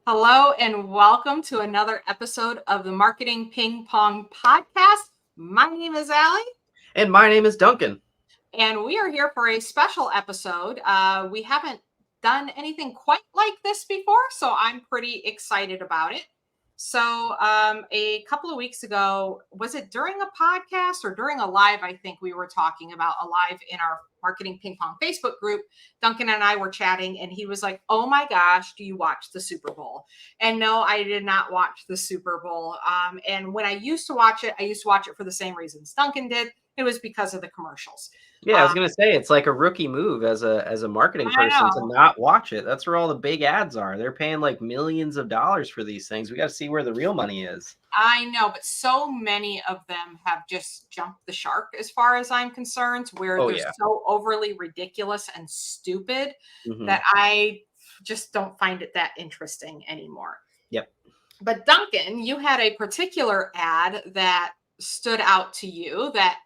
Hello and welcome to another episode of the Marketing Ping Pong Podcast. My name is Allie. And my name is Duncan. And we are here for a special episode. We haven't done anything quite like this before, so I'm pretty excited about it. So, a couple of weeks ago, was it during a podcast or during a live? I think we were talking about a live in our Marketing Ping Pong Facebook group. Duncan and I were chatting, and he was like, "Oh my gosh, do you watch the Super Bowl?" And no, I did not watch the Super Bowl. And when I used to watch it, I used to watch it for the same reasons Duncan did. It was because of the commercials. Yeah, I was gonna say it's like a rookie move as a marketing I person to know. not watch it. That's where all the big ads are. They're paying like millions of dollars for these things. We got to see where the real money is. I know, but so many of them have just jumped the shark as far as I'm concerned, where Oh they're yeah. so overly ridiculous and stupid Hmm. that I just don't find it that interesting anymore. Yep. But Duncan, you had a particular ad that stood out to you that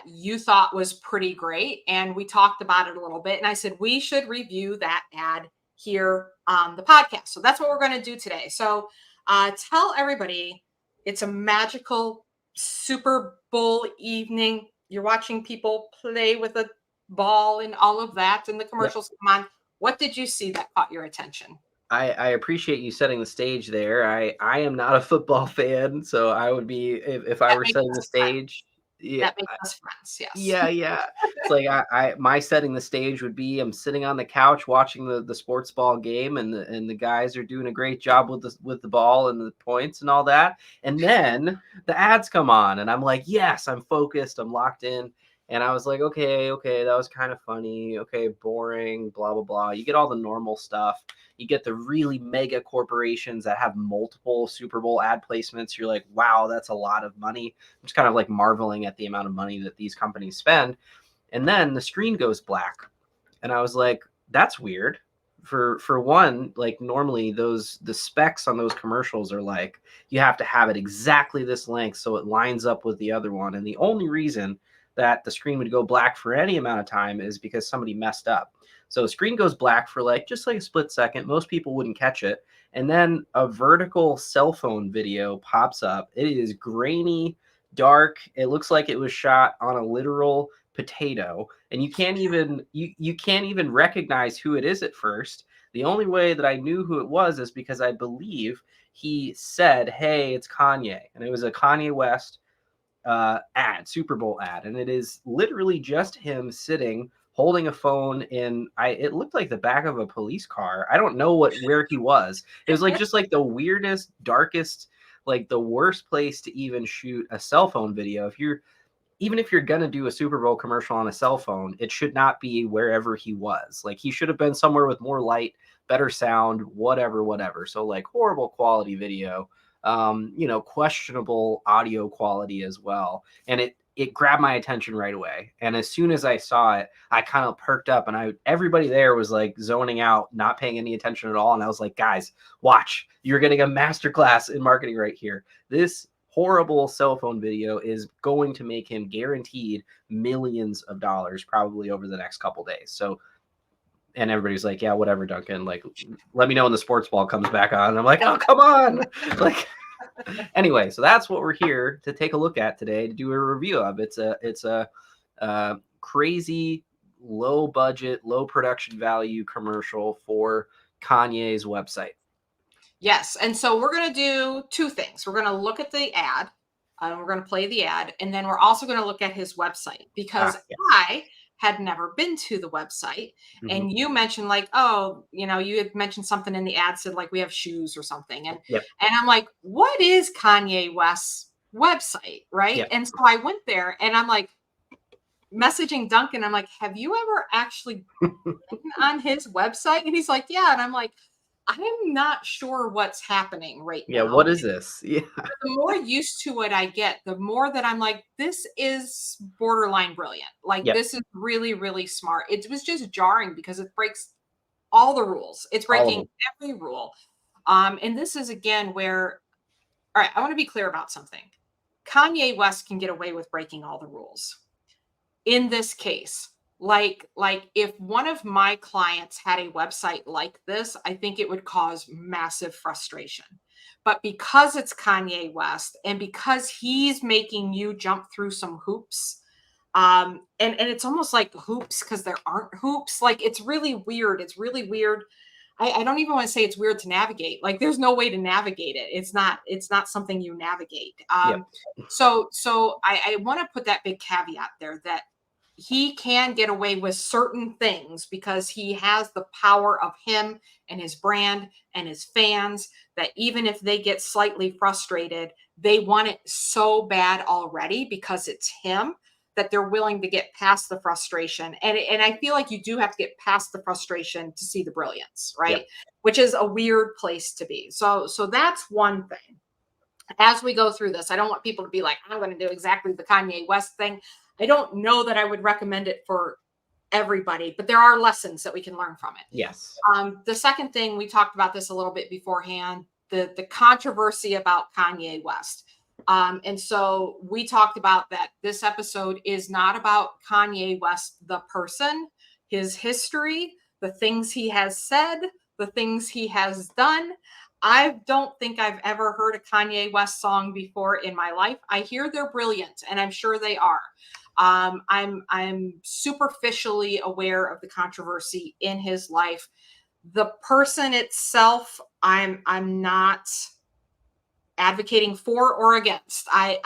you thought was pretty great, and we talked about it a little bit, and I said we should review that ad here on the podcast. So that's what we're going to do today. So tell everybody it's a magical Super Bowl evening. You're watching people play with a ball and all of that, and the Yep. commercials come on. What did you see that caught your attention? I appreciate you setting the stage there. I am not a football fan, so I would be if I That were makes setting the us friends. stage. Yeah, That makes us friends, yes. yeah, yeah. It's like I my setting the stage would be I'm sitting on the couch watching the sports ball game, and the guys are doing a great job with the ball and the points and all that. And then the ads come on and I'm like, yes, I'm focused, I'm locked in. And I was like, okay, that was kind of funny. Okay, boring, blah blah blah. You get all the normal stuff. You get the really mega corporations that have multiple Super Bowl ad placements. You're like, wow, that's a lot of money. I'm just kind of like marveling at the amount of money that these companies spend. And then the screen goes black. And I was like, that's weird. For one, like normally the specs on those commercials are like you have to have it exactly this length so it lines up with the other one. And the only reason that the screen would go black for any amount of time is because somebody messed up. So the screen goes black for like just like a split second. Most people wouldn't catch it. And then a vertical cell phone video pops up. It is grainy, dark. It looks like it was shot on a literal potato, and you can't even recognize who it is at first. The only way that I knew who it was is because I believe he said, "Hey, it's Kanye," and it was a Kanye West ad, Super Bowl ad, and it is literally just him sitting holding a phone in it looked like the back of a police car. I don't know where he was. It was like just like the weirdest, darkest, like the worst place to even shoot a cell phone video. Even if you're gonna do a Super Bowl commercial on a cell phone, it should not be wherever he was. Like he should have been somewhere with more light, better sound, whatever. So like horrible quality video, questionable audio quality as well. And it grabbed my attention right away. And as soon as I saw it, I kind of perked up, and everybody there was like zoning out, not paying any attention at all. And I was like, guys, watch, you're getting a masterclass in marketing right here. This horrible cell phone video is going to make him guaranteed millions of dollars probably over the next couple days. So, and everybody's like, yeah, whatever, Duncan, like let me know when the sports ball comes back on. And I'm like, oh, come on. Like anyway, so that's what we're here to take a look at today, to do a review of. It's a crazy low budget, low production value commercial for Kanye's website. Yes. And so we're going to do two things. We're going to look at the ad, we're going to play the ad, and then we're also going to look at his website because Yes. I had never been to the website. Mm-hmm. And you mentioned, like, oh, you had mentioned something in the ad said, like, we have shoes or something. Yep. And I'm like, what is Kanye West's website? Right. Yep. And so I went there and I'm like, messaging Duncan. I'm like, have you ever actually been on his website? And he's like, yeah. And I'm like, I'm not sure what's happening right Yeah. now. What is this? Yeah. The more used to it I get, the more that I'm like, this is borderline brilliant. Like, Yep. this is really, really smart. It was just jarring because it breaks all the rules. It's All of breaking them. every rule. And this is again where, all right, I want to be clear about something. Kanye West can get away with breaking all the rules. In this case, like if one of my clients had a website like this, I think it would cause massive frustration. But because it's Kanye West and because he's making you jump through some hoops, and it's almost like hoops because there aren't hoops. Like it's really weird. It's really weird. I don't even want to say it's weird to navigate. Like there's no way to navigate it. It's not something you navigate. Yep. So I want to put that big caveat there that he can get away with certain things because he has the power of him and his brand and his fans, that even if they get slightly frustrated, they want it so bad already because it's him, that they're willing to get past the frustration. And I feel like you do have to get past the frustration to see the brilliance, right? Yep. Which is a weird place to be. So that's one thing. As we go through this, I don't want people to be like, I'm going to do exactly the Kanye West thing. I don't know that I would recommend it for everybody, but there are lessons that we can learn from it. Yes. The second thing, we talked about this a little bit beforehand, the controversy about Kanye West. And so we talked about that this episode is not about Kanye West, the person, his history, the things he has said, the things he has done. I don't think I've ever heard a Kanye West song before in my life. I hear they're brilliant, and I'm sure they are. I'm superficially aware of the controversy in his life. The person itself, I'm not advocating for or against. I'm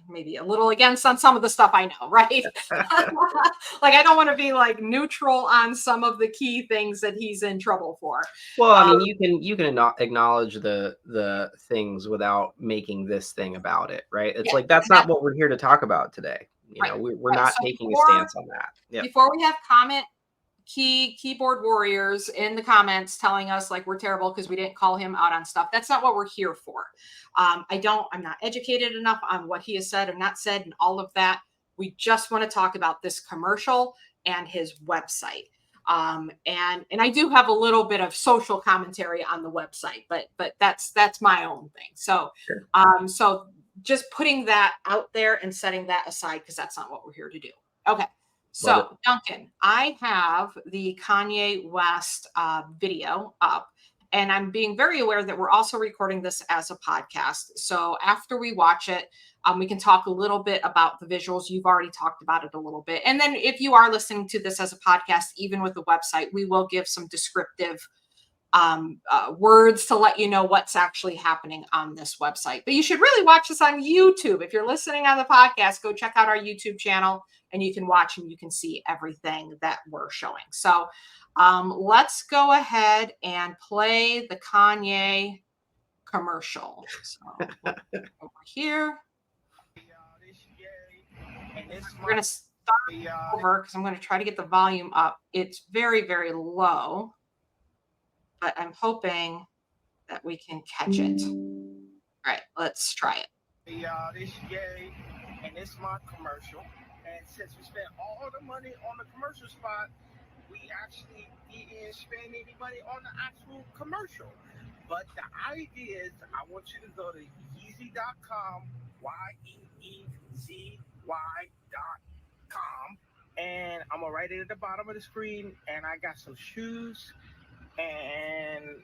maybe a little against on some of the stuff I know, right? Like I don't want to be like neutral on some of the key things that he's in trouble for. Well, I mean, you can acknowledge the things without making this thing about it, right? It's Yeah, like that's not what we're here to talk about today. You right, know, we're right. not So taking a stance on that. Yeah. before we have keyboard warriors in the comments telling us like we're terrible because we didn't call him out on stuff. That's not what we're here for. I'm not educated enough on what he has said or not said and all of that. We just want to talk about this commercial and his website. And I do have a little bit of social commentary on the website, but that's my own thing. So Sure. so just putting that out there and setting that aside because that's not what we're here to do. Okay. So, Duncan, I have the Kanye West video up, and I'm being very aware that we're also recording this as a podcast. So, after we watch it, we can talk a little bit about the visuals. You've already talked about it a little bit. And then, if you are listening to this as a podcast, even with the website, we will give some descriptive words to let you know what's actually happening on this website. But you should really watch this on YouTube. If you're listening on the podcast, go check out our YouTube channel and you can watch and you can see everything that we're showing. So let's go ahead and play the Kanye commercial. So over here, we're going to start over because I'm going to try to get the volume up. It's very, very low, but I'm hoping that we can catch it. All right, let's try it. This Yay, and it's my commercial. And since we spent all the money on the commercial spot, we actually didn't spend any money on the actual commercial. But the idea is I want you to go to Yeezy.com, YEEZY.com, and I'm gonna write it at the bottom of the screen. And I got some shoes, and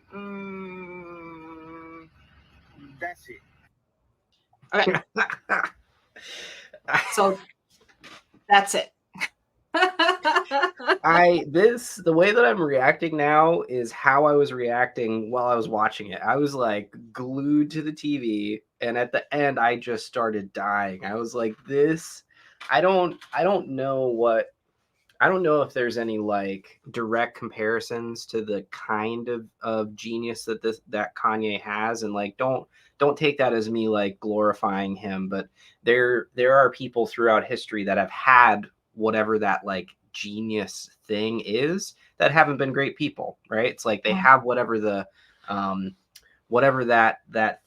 that's it. Okay. So that's it. The way that I'm reacting now is how I was reacting while I was watching it. I was like glued to the TV, and at the end I just started dying. I was like, I don't know if there's any like direct comparisons to the kind of genius that Kanye has, and like don't take that as me like glorifying him, but there are people throughout history that have had whatever that like genius thing is that haven't been great people, right? It's like they have whatever that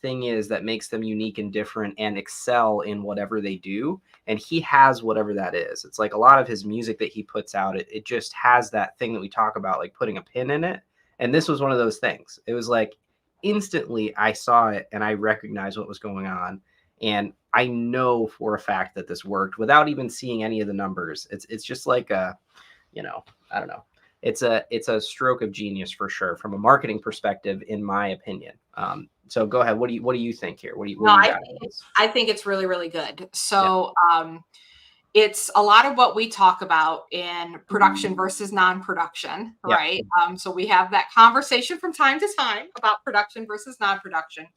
thing is that makes them unique and different and excel in whatever they do. And he has whatever that is. It's like a lot of his music that he puts out, it just has that thing that we talk about, like putting a pin in it. And this was one of those things. It was like instantly I saw it and I recognized what was going on. And I know for a fact that this worked without even seeing any of the numbers. It's just like a, I don't know. It's a stroke of genius for sure from a marketing perspective, in my opinion. So go ahead. What do you think here? What do No, you got on this? I think it's really, really good. So it's a lot of what we talk about in production versus non-production, Yeah. right? So we have that conversation from time to time about production versus non-production.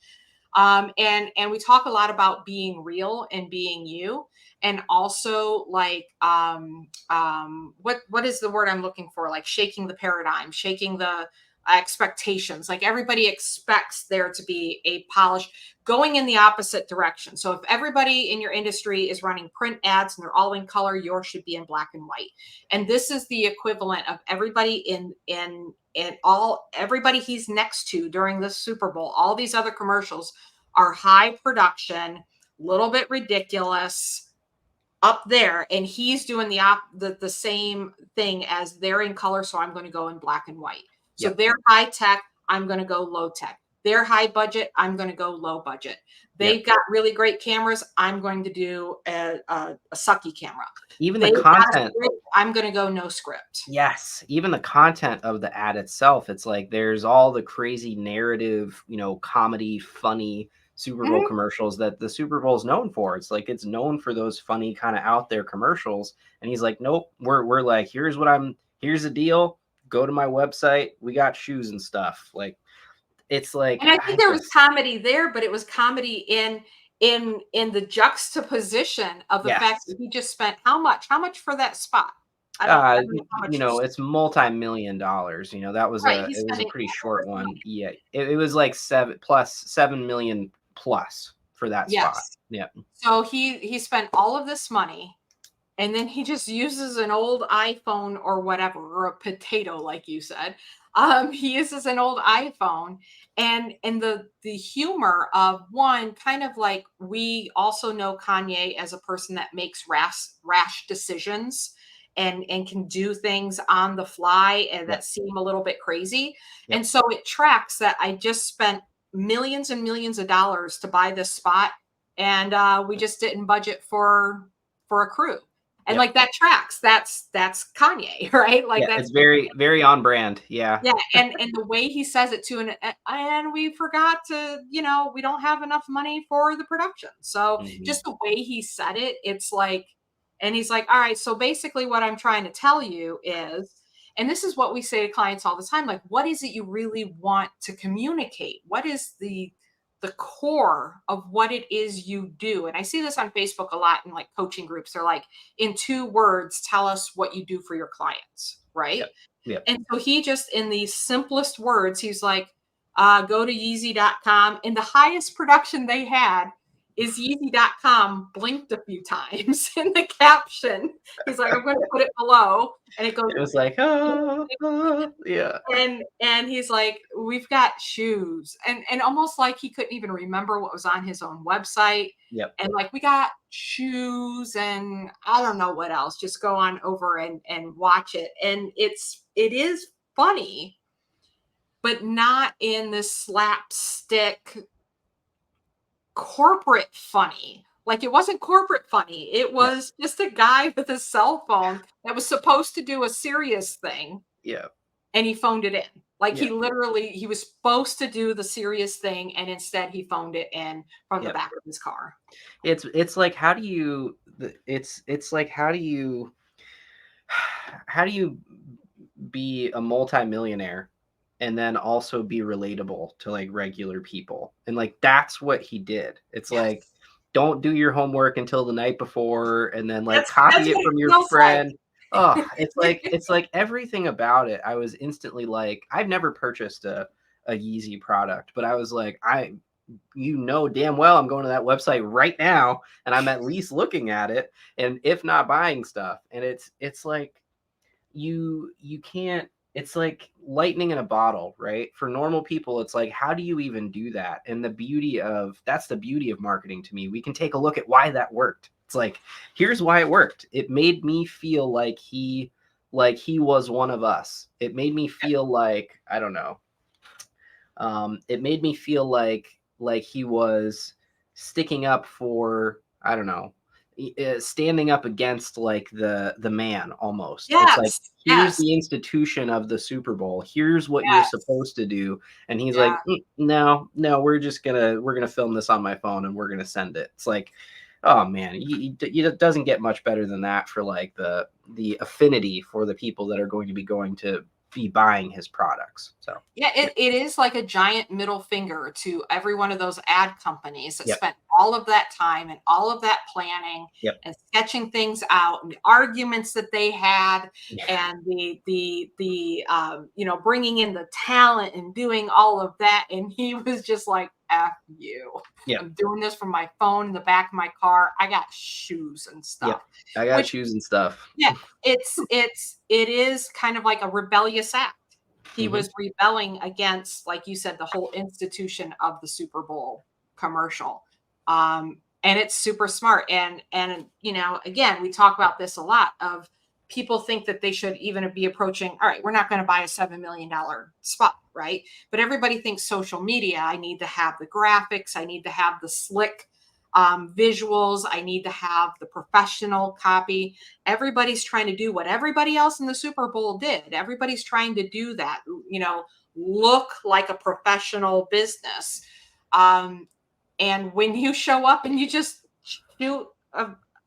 And we talk a lot about being real and being you, and also like what is the word I'm looking for? Like shaking the paradigm, shaking the expectations. Like everybody expects there to be a polished, going in the opposite direction. So if everybody in your industry is running print ads and they're all in color, yours should be in black and white. And this is the equivalent of everybody in everybody he's next to during the Super Bowl. All these other commercials are high production, little bit ridiculous up there, and he's doing the same thing as they're in color, so I'm going to go in black and white. So they're high tech, I'm going to go low tech. They're high budget, I'm going to go low budget. They've got really great cameras, I'm going to do a sucky camera. Even the content, I'm going to go no script. Yes, even the content of the ad itself, it's like there's all the crazy narrative, comedy, funny Super Bowl commercials that the Super Bowl is known for. It's like it's known for those funny kind of out there commercials. And he's like, nope, we're like, here's the deal. Go to my website. We got shoes and stuff. Like it's like, and I think there was comedy there, but it was comedy in the juxtaposition of the fact that he just spent how much for that spot. I don't know how much it's multi-million dollars. That was it was a pretty short one. Yeah, it was like 7 million plus for that spot. Yeah. So he spent all of this money, and then he just uses an old iPhone or whatever, or a potato, like you said. He uses an old iPhone, and the humor of one, kind of like, we also know Kanye as a person that makes rash decisions and can do things on the fly and that seem a little bit crazy. And so it tracks that I just spent millions and millions of dollars to buy this spot, and we just didn't budget for a crew. And like that tracks. That's Kanye, right? Like that's it's very, very on brand. Yeah. Yeah. And the way he says it too, and we forgot to, we don't have enough money for the production. So just the way he said it, it's like, and he's like, all right, so basically what I'm trying to tell you is, and this is what we say to clients all the time, like, what is it you really want to communicate? What is the core of what it is you do? And I see this on Facebook a lot in like coaching groups. They're like, in 2 words, tell us what you do for your clients, right? And so he just, in the simplest words, he's like, go to Yeezy.com. And the highest production they had is Yeezy.com blinked a few times in the caption. He's like, I'm going to put it below. And it goes, it was like, yeah. And he's like, we've got shoes. And almost like he couldn't even remember what was on his own website. And like, we got shoes and I don't know what else. Just go on over and watch it. And it is funny, but not in this slapstick corporate funny. Like, it wasn't corporate funny. It was just a guy with a cell phone that was supposed to do a serious thing. And he phoned it in. Like he was supposed to do the serious thing, and instead he phoned it in from the back of his car. It's like, how do you be a multimillionaire and then also be relatable to like regular people? And like, that's what he did. It's like, don't do your homework until the night before and then like copy it from your friend. It's like everything about it. I was instantly like, I've never purchased a Yeezy product, but I was like, damn well I'm going to that website right now and I'm at least looking at it, and if not buying stuff. And it's like you can't, it's like lightning in a bottle, right? For normal people, it's like, how do you even do that? And that's the beauty of marketing to me. We can take a look at why that worked. It's like, here's why it worked. It made me feel like he was one of us. It made me feel like, I don't know. It made me feel like he was sticking up for, I don't know, standing up against like the man almost. It's like, Yes, here's yes, the institution of the Super Bowl. Here's what you're yes, supposed to do. And he's yeah. like, no, we're gonna film this on my phone and we're gonna send it. It's like, oh man, it doesn't get much better than that for like the affinity for the people that are going to be buying his products. So Yeah, yeah. it is like a giant middle finger to every one of those ad companies that Yep. spent all of that time and all of that planning Yep. and sketching things out and the arguments that they had Yeah. and bringing in the talent and doing all of that. And he was just like, F you. Yep. I'm doing this from my phone in the back of my car. I got shoes and Yep. stuff. I got Which, shoes and stuff. yeah, it is kind of like a rebellious act. He Hmm. was rebelling against, like you said, the whole institution of the Super Bowl commercial. And it's super smart. And again, we talk about this a lot of people think that they should even be approaching, all right, we're not going to buy a $7 million spot, right? But everybody thinks social media, I need to have the graphics, I need to have the slick visuals, I need to have the professional copy. Everybody's trying to do what everybody else in the Super Bowl did. Everybody's trying to do that, look like a professional business. And when you show up and you just shoot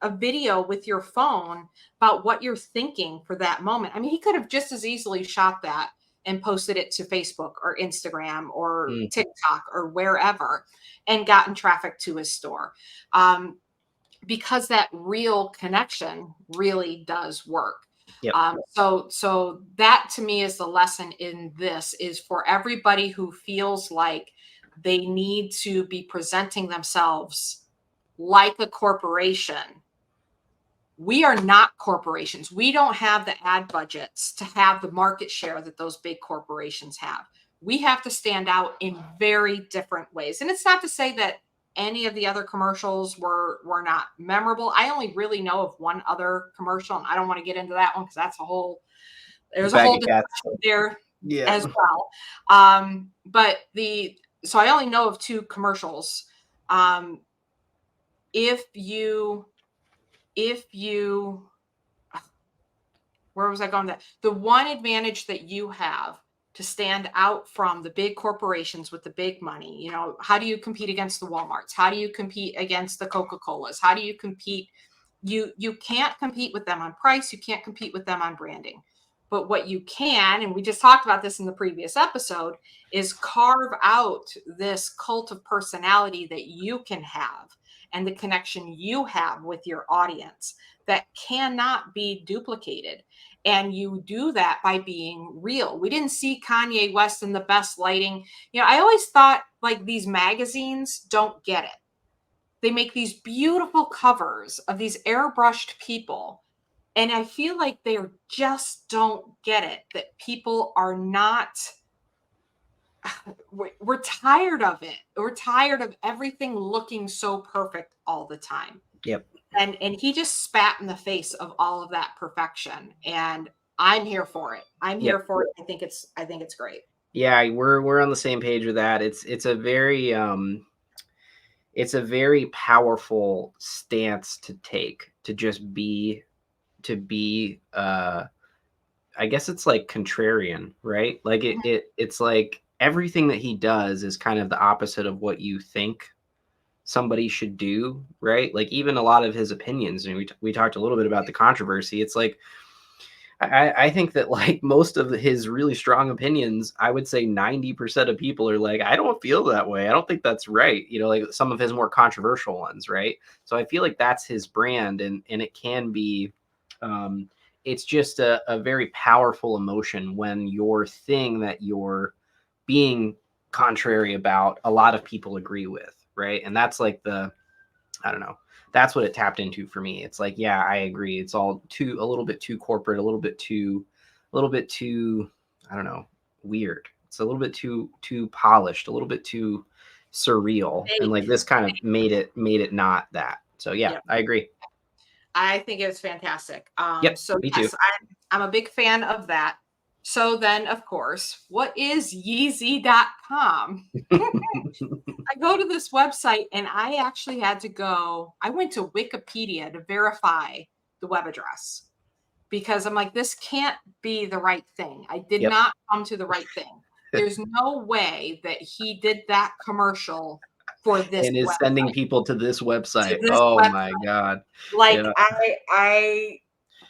a video with your phone about what you're thinking for that moment, I mean, he could have just as easily shot that and posted it to Facebook or Instagram or Mm. TikTok or wherever and gotten traffic to his store. Because that real connection really does work. Yep. So that to me is the lesson in this is for everybody who feels like they need to be presenting themselves like a corporation. We are not corporations. We don't have the ad budgets to have the market share that those big corporations have. We have to stand out in very different ways. And it's not to say that any of the other commercials were not memorable. I only really know of one other commercial, and I don't want to get into that one because there's a Bag whole of cats. discussion there Yeah. as well. So I only know of two commercials. If you where was I going with that? The one advantage that you have to stand out from the big corporations with the big money, how do you compete against the Walmarts? How do you compete against the Coca-Colas? How do you compete? You can't compete with them on price. You can't compete with them on branding. But what you can, and we just talked about this in the previous episode, is carve out this cult of personality that you can have and the connection you have with your audience that cannot be duplicated. And you do that by being real. We didn't see Kanye West in the best lighting. I always thought like these magazines don't get it. They make these beautiful covers of these airbrushed people. And I feel like they just don't get it that people are not, we're tired of it. We're tired of everything looking so perfect all the time. Yep. And he just spat in the face of all of that perfection. And I'm here for it. I'm here Yep. for it. I think it's great. Yeah, we're on the same page with that. It's a very powerful stance to take, to just be I guess it's like contrarian, right? Like it's like everything that he does is kind of the opposite of what you think somebody should do, right? Like even a lot of his opinions, and we talked a little bit about the controversy. It's like I think that like most of his really strong opinions, I would say 90% of people are like, I don't feel that way. I don't think that's right. Like some of his more controversial ones, right? So I feel like that's his brand, and it can be it's just a very powerful emotion when your thing that you're being contrary about, a lot of people agree with, right? And that's like I don't know. That's what it tapped into for me. It's like, yeah, I agree. It's all a little bit too corporate, a little bit too, I don't know, weird. It's a little bit too polished, a little bit too surreal. And like this kind of made it not that. So yeah, Yep. I agree. I think it's fantastic. Yep, So me too. yes, I'm a big fan of that. So then, of course, what is Yeezy.com? I go to this website and I actually had to I went to Wikipedia to verify the web address because I'm like, this can't be the right thing. I did Yep. not come to the right thing. There's no way that he did that commercial for this And is website. sending people to this To website. this Oh website. my God. Like Yeah.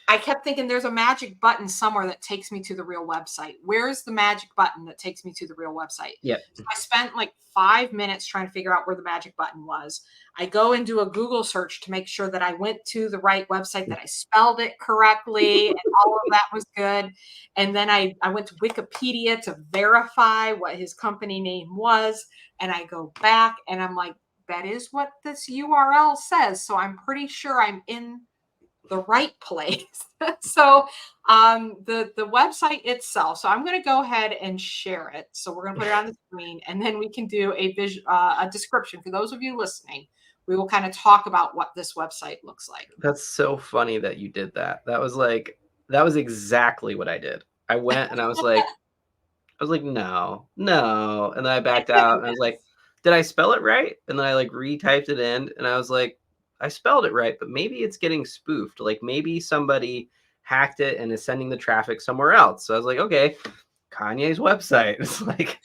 I kept thinking there's a magic button somewhere that takes me to the real website. Where's the magic button that takes me to the real website? Yep. So I spent like 5 minutes trying to figure out where the magic button was. I go and do a Google search to make sure that I went to the right website, that I spelled it correctly, and all of that was good. And then I went to Wikipedia to verify what his company name was. And I go back and I'm like, that is what this URL says. So I'm pretty sure I'm in the right place. So the website itself. So I'm going to go ahead and share it. So we're going to put it on the screen, and then we can do a description for those of you listening. We will kind of talk about what this website looks like. That's so funny that you did that. That was exactly what I did. I went and I was like, no, no. And then I backed out and I was like, did I spell it right? And then I like retyped it in and I was like, I spelled it right, but maybe it's getting spoofed. Like maybe somebody hacked it and is sending the traffic somewhere else. So I was like, okay, Kanye's website. It's like,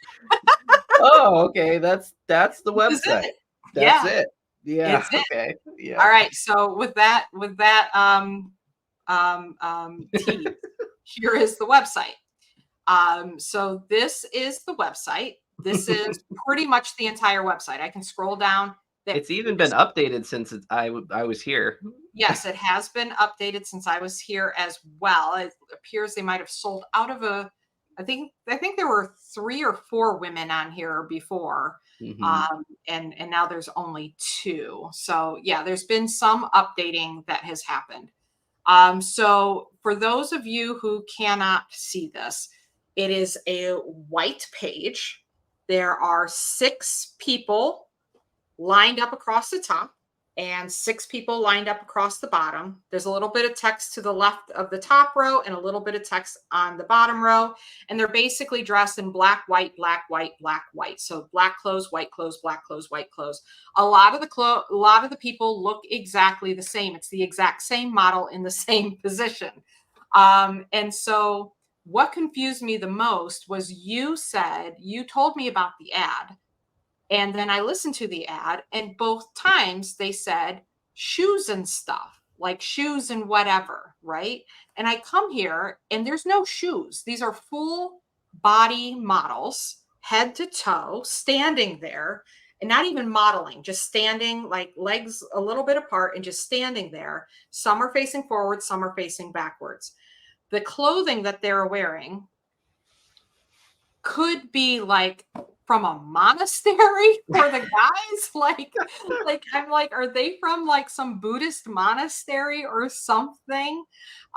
oh, okay, that's the This is website. it. That's Yeah, it. Yeah. it's it. Okay. Yeah. All right. So with that tease, here is the website. So this is the website. This is pretty much the entire website. I can scroll down. It's even been updated since I was here. Yes, it has been updated since I was here as well. It appears they might have sold out of I think there were 3 or 4 women on here before. Mhm. And now there's only 2. So yeah, there's been some updating that has happened. So for those of you who cannot see this, it is a white page. There are 6 people lined up across the top and 6 people lined up across the bottom. There's a little bit of text to the left of the top row and a little bit of text on the bottom row. And they're basically dressed in black, white, black, white, black, white. So black clothes, white clothes, black clothes, white clothes. A lot of the people look exactly the same. It's the exact same model in the same position. And so what confused me the most was you told me about the ad, and then I listened to the ad, and both times they said shoes and stuff, like shoes and whatever, right? And I come here and there's no shoes. These are full body models, head to toe, standing there, and not even modeling, just standing, like legs a little bit apart and just standing there. Some are facing forward, some are facing backwards. The clothing that they're wearing could be like from a monastery for the guys. Like I'm like, are they from like some Buddhist monastery or something?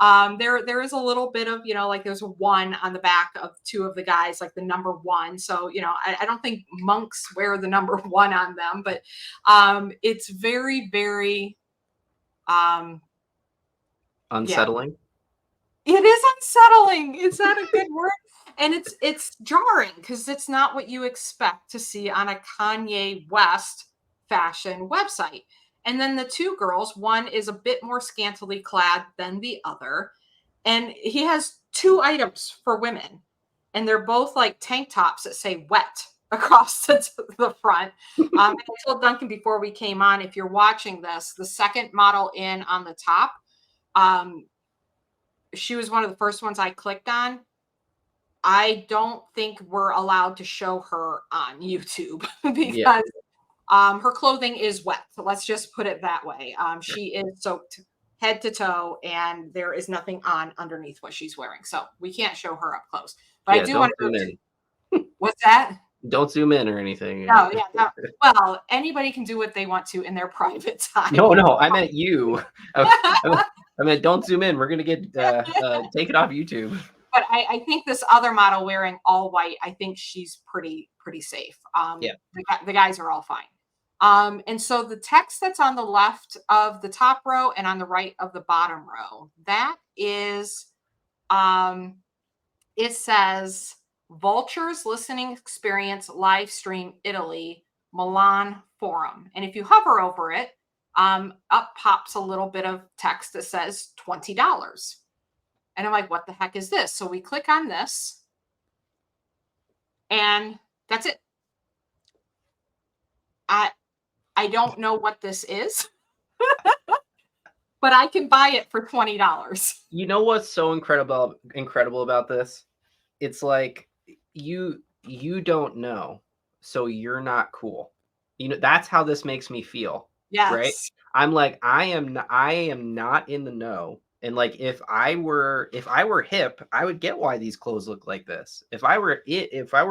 There is a little bit of, like there's a 1 on the back of 2 of the guys, like the number 1. So, I don't think monks wear the number 1 on them, but it's very, very yeah, Unsettling. it is unsettling. Is that a good word? And it's jarring because it's not what you expect to see on a Kanye West fashion website. And then the 2 girls, one is a bit more scantily clad than the other, and he has 2 items for women, and they're both like tank tops that say "wet" across the front. And I told Duncan before we came on, if you're watching this, the second model in on the top, um, she was one of the first ones I clicked on. I don't think we're allowed to show her on YouTube Yeah. because her clothing is wet. So let's just put it that way. She is soaked head to toe, and there is nothing on underneath what she's wearing. So we can't show her up close. But I Yeah. do Don't want to zoom go in. to what's that? Don't zoom in or anything. No, yeah, no. Well, anybody can do what they want to in their private time. No, I meant you. I meant don't zoom in. We're gonna get taken off YouTube. But I think this other model wearing all white, I think she's pretty safe. Yeah. The guys are all fine. And so the text that's on the left of the top row and on the right of the bottom row, that is It says Vultures Listening Experience live stream Italy, Milan Forum. And if you hover over it, up pops a little bit of text that says $20. And I'm like, what the heck is this? So we click on this, and that's it. I don't know what this is, but I can buy it for $20. You know what's so incredible about this? It's like you don't know, so you're not cool. You know, that's how this makes me feel, right? Yes. I'm like, I am not in the know. And like if I were hip, I would get why these clothes look like this. If I were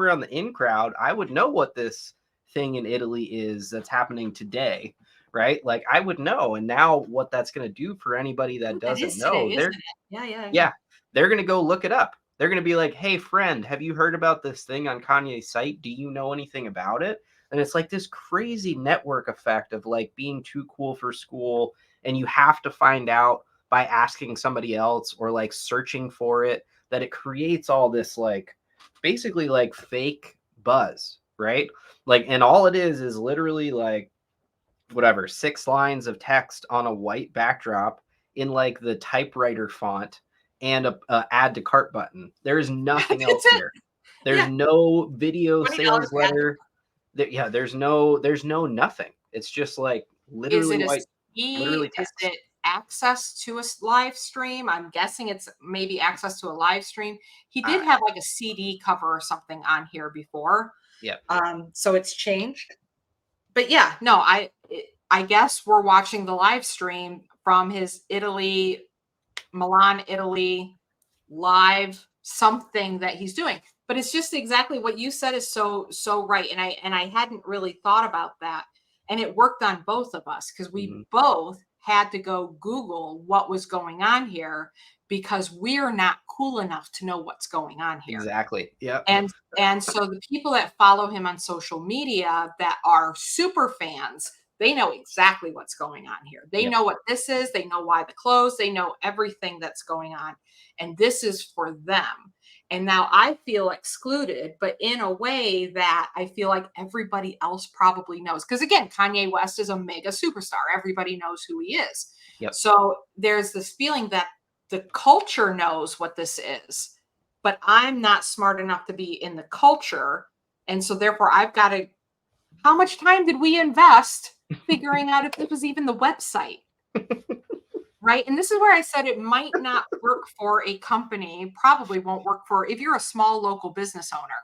on the in crowd, I would know what this thing in Italy is that's happening today, right? Like I would know. And now what that's going to do for anybody that That doesn't is today, know, isn't it? Yeah. yeah, they're going to go look it up. They're going to be like, hey, friend, have you heard about this thing on Kanye's site? Do you know anything about it? And it's like this crazy network effect of like being too cool for school. And you have to find out by asking somebody else or like searching for it, that it creates all this like basically like fake buzz, right? Like, and all it is literally like whatever, 6 lines of text on a white backdrop in like the typewriter font and a add to cart button. There's nothing else That's it. here. There's Yeah. no video $20 sales add to letter. Yeah, there's no nothing. It's just like Is literally it a white, CD? literally Is text. it access to a live stream? I'm guessing it's maybe access to a live stream. He did Uh, have like a CD cover or something on here before. yeah, So it's changed. But yeah, no, I guess we're watching the live stream from his Milan, Italy live something that he's doing. But it's just exactly what you said is so right. And I hadn't really thought about that. And it worked on both of us because we mhm, both had to go Google what was going on here because we're not cool enough to know what's going on here. exactly. Yep. And so the people that follow him on social media that are super fans, they know exactly what's going on here. They Yep. know what this is, they know why the clothes, they know everything that's going on. And this is for them. And now I feel excluded, but in a way that I feel like everybody else probably knows. Because again, Kanye West is a mega superstar. Everybody knows who he is. Yep. So there's this feeling that the culture knows what this is, but I'm not smart enough to be in the culture. And so therefore I've got to, how much time did we invest figuring out if it was even the website? Right. And this is where I said it might not work for a company, probably won't work for if you're a small local business owner.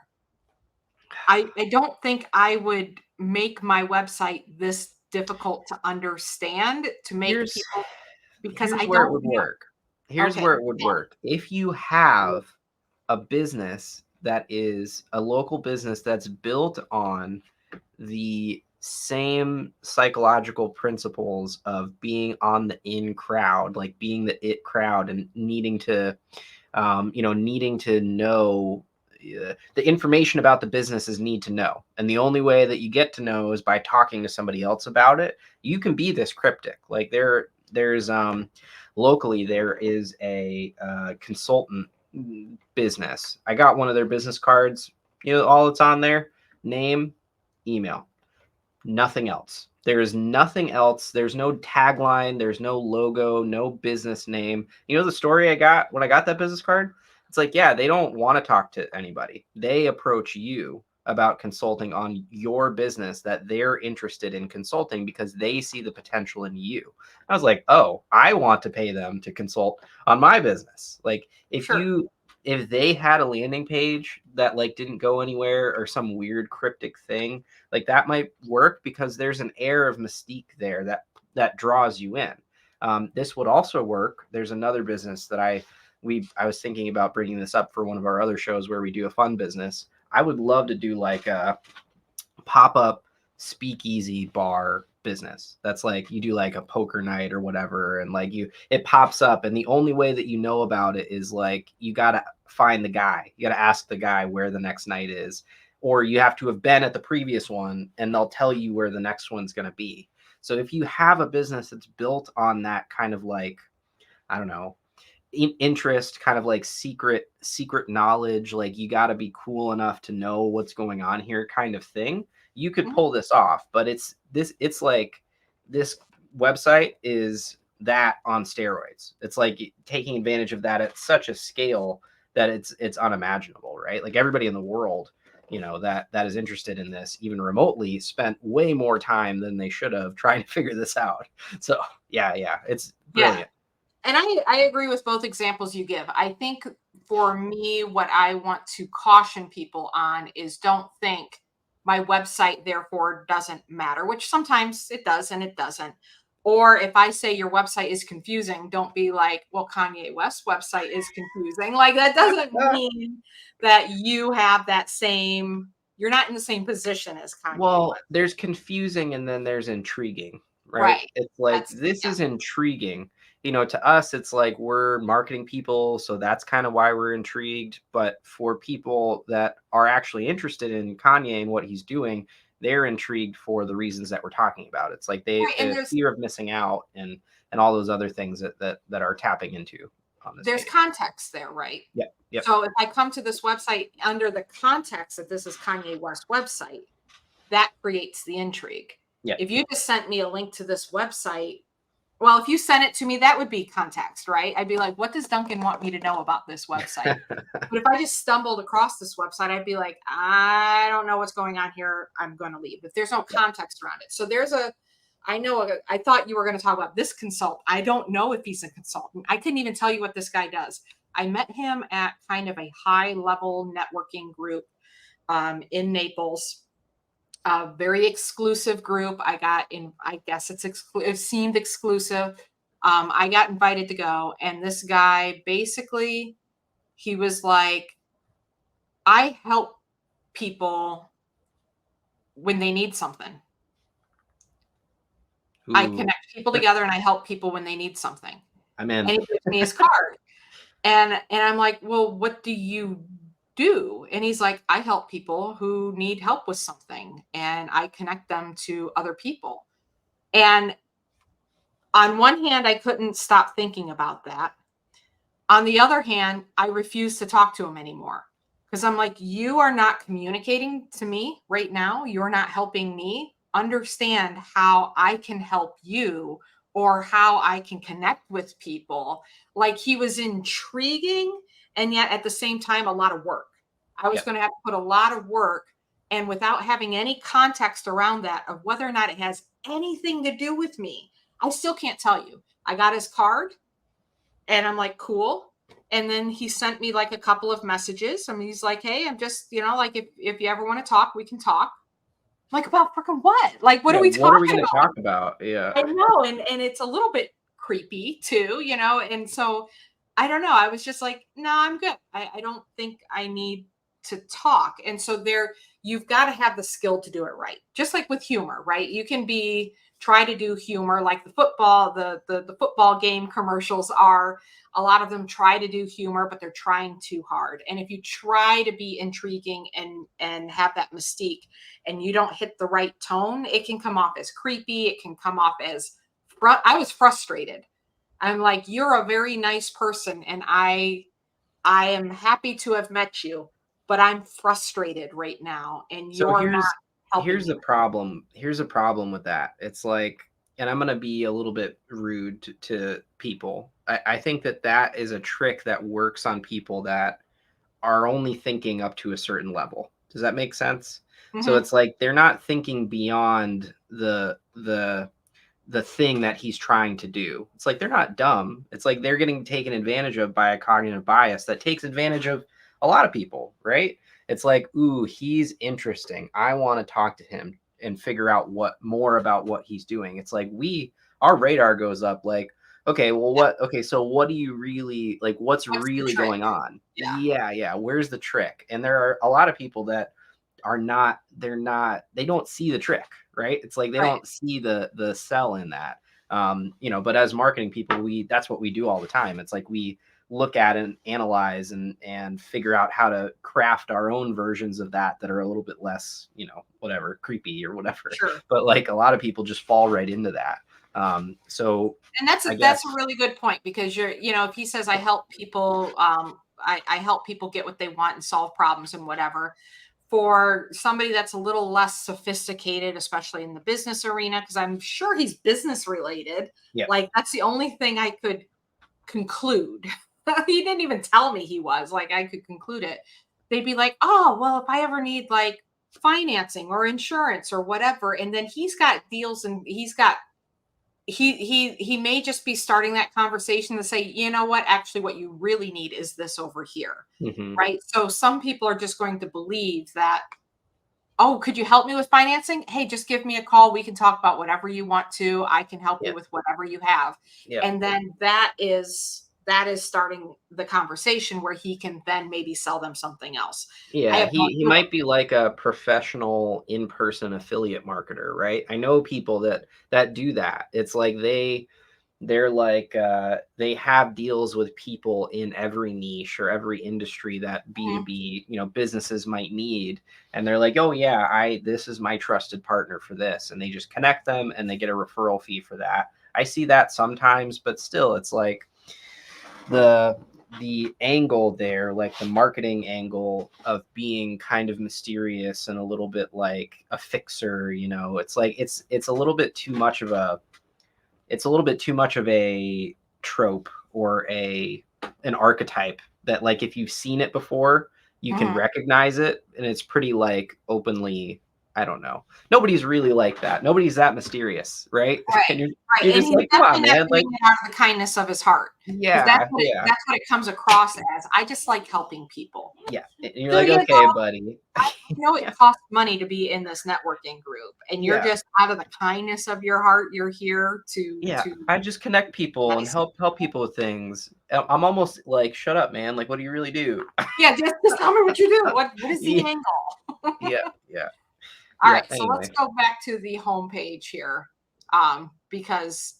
I don't think I would make my website this difficult to understand to make Here's people because here's I where it don't would know. work. Here's Okay. where it would work. If you have a business that is a local business that's built on the same psychological principles of being on the in crowd, like being the it crowd and needing to, needing to know the information about the business is need to know. And the only way that you get to know is by talking to somebody else about it. You can be this cryptic. Like there's locally, there is a consultant business. I got one of their business cards. You know, all that's on there: name, email, nothing else. There is nothing else. There's no tagline. There's no logo, no business name. You know the story I got when I got that business card? It's like, yeah, they don't want to talk to anybody. They approach you about consulting on your business that they're interested in consulting because they see the potential in you. I was like, oh, I want to pay them to consult on my business. Like Sure. if they had a landing page that like didn't go anywhere or some weird cryptic thing, like that might work because there's an air of mystique there that draws you in. This would also work. There's another business that I was thinking about bringing this up for one of our other shows where we do a fun business. I would love to do like a pop-up speakeasy bar business. That's like you do like a poker night or whatever, and like it pops up, and the only way that you know about it is like you gotta find the guy. You gotta ask the guy where the next night is, or you have to have been at the previous one, and they'll tell you where the next one's gonna be. So if you have a business that's built on that kind of like, I don't know, interest, kind of like secret knowledge, like you got to be cool enough to know what's going on here kind of thing, you could Mhm. pull this off. But it's like this website is that on steroids. It's like taking advantage of that at such a scale that it's unimaginable, right? Like everybody in the world, that is interested in this, even remotely, spent way more time than they should have trying to figure this out. So yeah, it's Yeah. brilliant. And I agree with both examples you give. I think for me, what I want to caution people on is don't think my website therefore doesn't matter, which sometimes it does and it doesn't. Or if I say your website is confusing, don't be like, well, Kanye West's website is confusing. Like that doesn't mean that you have that same, you're not in the same position as Kanye Well, West. there's confusing and then there's intriguing, right? Right. It's like That's, this yeah. is intriguing. To us, it's like we're marketing people, so that's kind of why we're intrigued. But for people that are actually interested in Kanye and what he's doing, they're intrigued for the reasons that we're talking about. It's like Right. And the fear of missing out and all those other things that are tapping into on this there's page. context there, right? Yep. So if I come to this website under the context that this is Kanye West's website, that creates the intrigue. Yep. If you just sent me a link to this website, well, if you sent it to me, that would be context, right? I'd be like, what does Duncan want me to know about this website? But if I just stumbled across this website, I'd be like, I don't know what's going on here. I'm going to leave if there's no context around it. So I thought you were going to talk about this consultant. I don't know if he's a consultant. I couldn't even tell you what this guy does. I met him at kind of a high level networking group in Naples, a very exclusive group. I got in, I guess it seemed exclusive. I got invited to go. And this guy basically, he was like, I help people when they need something. I Ooh, connect people together and I help people when they need something. I'm And in. he gives me his card. And I'm like, well, what do you do? And he's like, I help people who need help with something and I connect them to other people. And on one hand, I couldn't stop thinking about that. On the other hand, I refuse to talk to him anymore because I'm like, you are not communicating to me right now. You're not helping me understand how I can help you or how I can connect with people. Like he was intriguing and yet at the same time, a lot of work. I was Yep. going to have to put a lot of work and without having any context around that of whether or not it has anything to do with me, I still can't tell you. I got his card. And I'm like, cool. And then he sent me like a couple of messages. I mean, he's like, hey, I'm just, like if you ever want to talk, we can talk. I'm like, about freaking what? Like, what Yeah, are we what are we talking going to about? talk about? Yeah. I know. And it's a little bit creepy too, and so I don't know. I was just like, no, I'm good. I don't think I need to talk. And so you've got to have the skill to do it right. Just like with humor, right? You can try to do humor like the football game commercials are. A lot of them try to do humor, but they're trying too hard. And if you try to be intriguing and have that mystique and you don't hit the right tone, it can come off as creepy. It can come off as I was frustrated. I'm like, you're a very nice person, and I am happy to have met you, but I'm frustrated right now, and So you're not helping here's me. the problem. Here's a problem with that. It's like, and I'm gonna be a little bit rude to people. I think that is a trick that works on people that are only thinking up to a certain level. Does that make sense? So Mhm. it's like they're not thinking beyond the thing that he's trying to do. It's like they're not dumb. It's like they're getting taken advantage of by a cognitive bias that takes advantage of a lot of people, right? It's like, ooh, he's interesting. I want to talk to him and figure out what more about what he's doing. It's like our radar goes up like, okay, well Yeah. okay, so what do you really like what's What's the really trick? going on? Yeah. Yeah, where's the trick? And there are a lot of people that they don't see the trick, right? It's like they Right. don't see the sell in that. But as marketing people, that's what we do all the time. It's like we look at and analyze and figure out how to craft our own versions of that are a little bit less, whatever, creepy or whatever. Sure. But like a lot of people just fall right into that. So And that's I a guess, really good point, because if he says I help people, I help people get what they want and solve problems and whatever. For somebody that's a little less sophisticated, especially in the business arena, because I'm sure he's business related. yeah, Like, that's the only thing I could conclude. He didn't even tell me he was, like, I could conclude it. They'd be like, oh, well, if I ever need like financing or insurance or whatever, and then he's got deals, and he may just be starting that conversation to say, you know what, actually what you really need is this over here. hmm Right? So some people are just going to believe that, oh, could you help me with financing? Hey, just give me a call, we can talk about whatever you want to, I can help yeah, you with whatever you have. yeah. And then that is starting the conversation where he can then maybe sell them something else. I Yeah, have no he idea. might be like a professional in-person affiliate marketer, right? I know people that do that. It's like they're like they have deals with people in every niche or every industry that Mhm. B2B, businesses might need. And they're like, "Oh yeah, I this is my trusted partner for this." And they just connect them and they get a referral fee for that. I see that sometimes, but still it's like the angle there, like the marketing angle of being kind of mysterious and a little bit like a fixer, it's like it's a little bit too much of a trope or an archetype that, like, if you've seen it before, you can Mhm. recognize it, and it's pretty like openly. I don't know. Nobody's really like that. Nobody's that mysterious, right? Right, And you're right, you're and just he's like, come on, definitely not man. doing Like, it out of the kindness of his heart, because yeah, yeah, that's what it comes across as. I just like helping people. yeah. And you're Do like, you okay, though? buddy. I know it costs money to be in this networking group, and you're Yeah, just out of the kindness of your heart, you're here to yeah. to I just connect people and nice. help people with things. I'm almost like, shut up, man. Like, what do you really do? Yeah, just tell me what you do. What is the Yeah, angle? yeah, yeah, All yeah. right, so let's Anyway. go back to the homepage here, because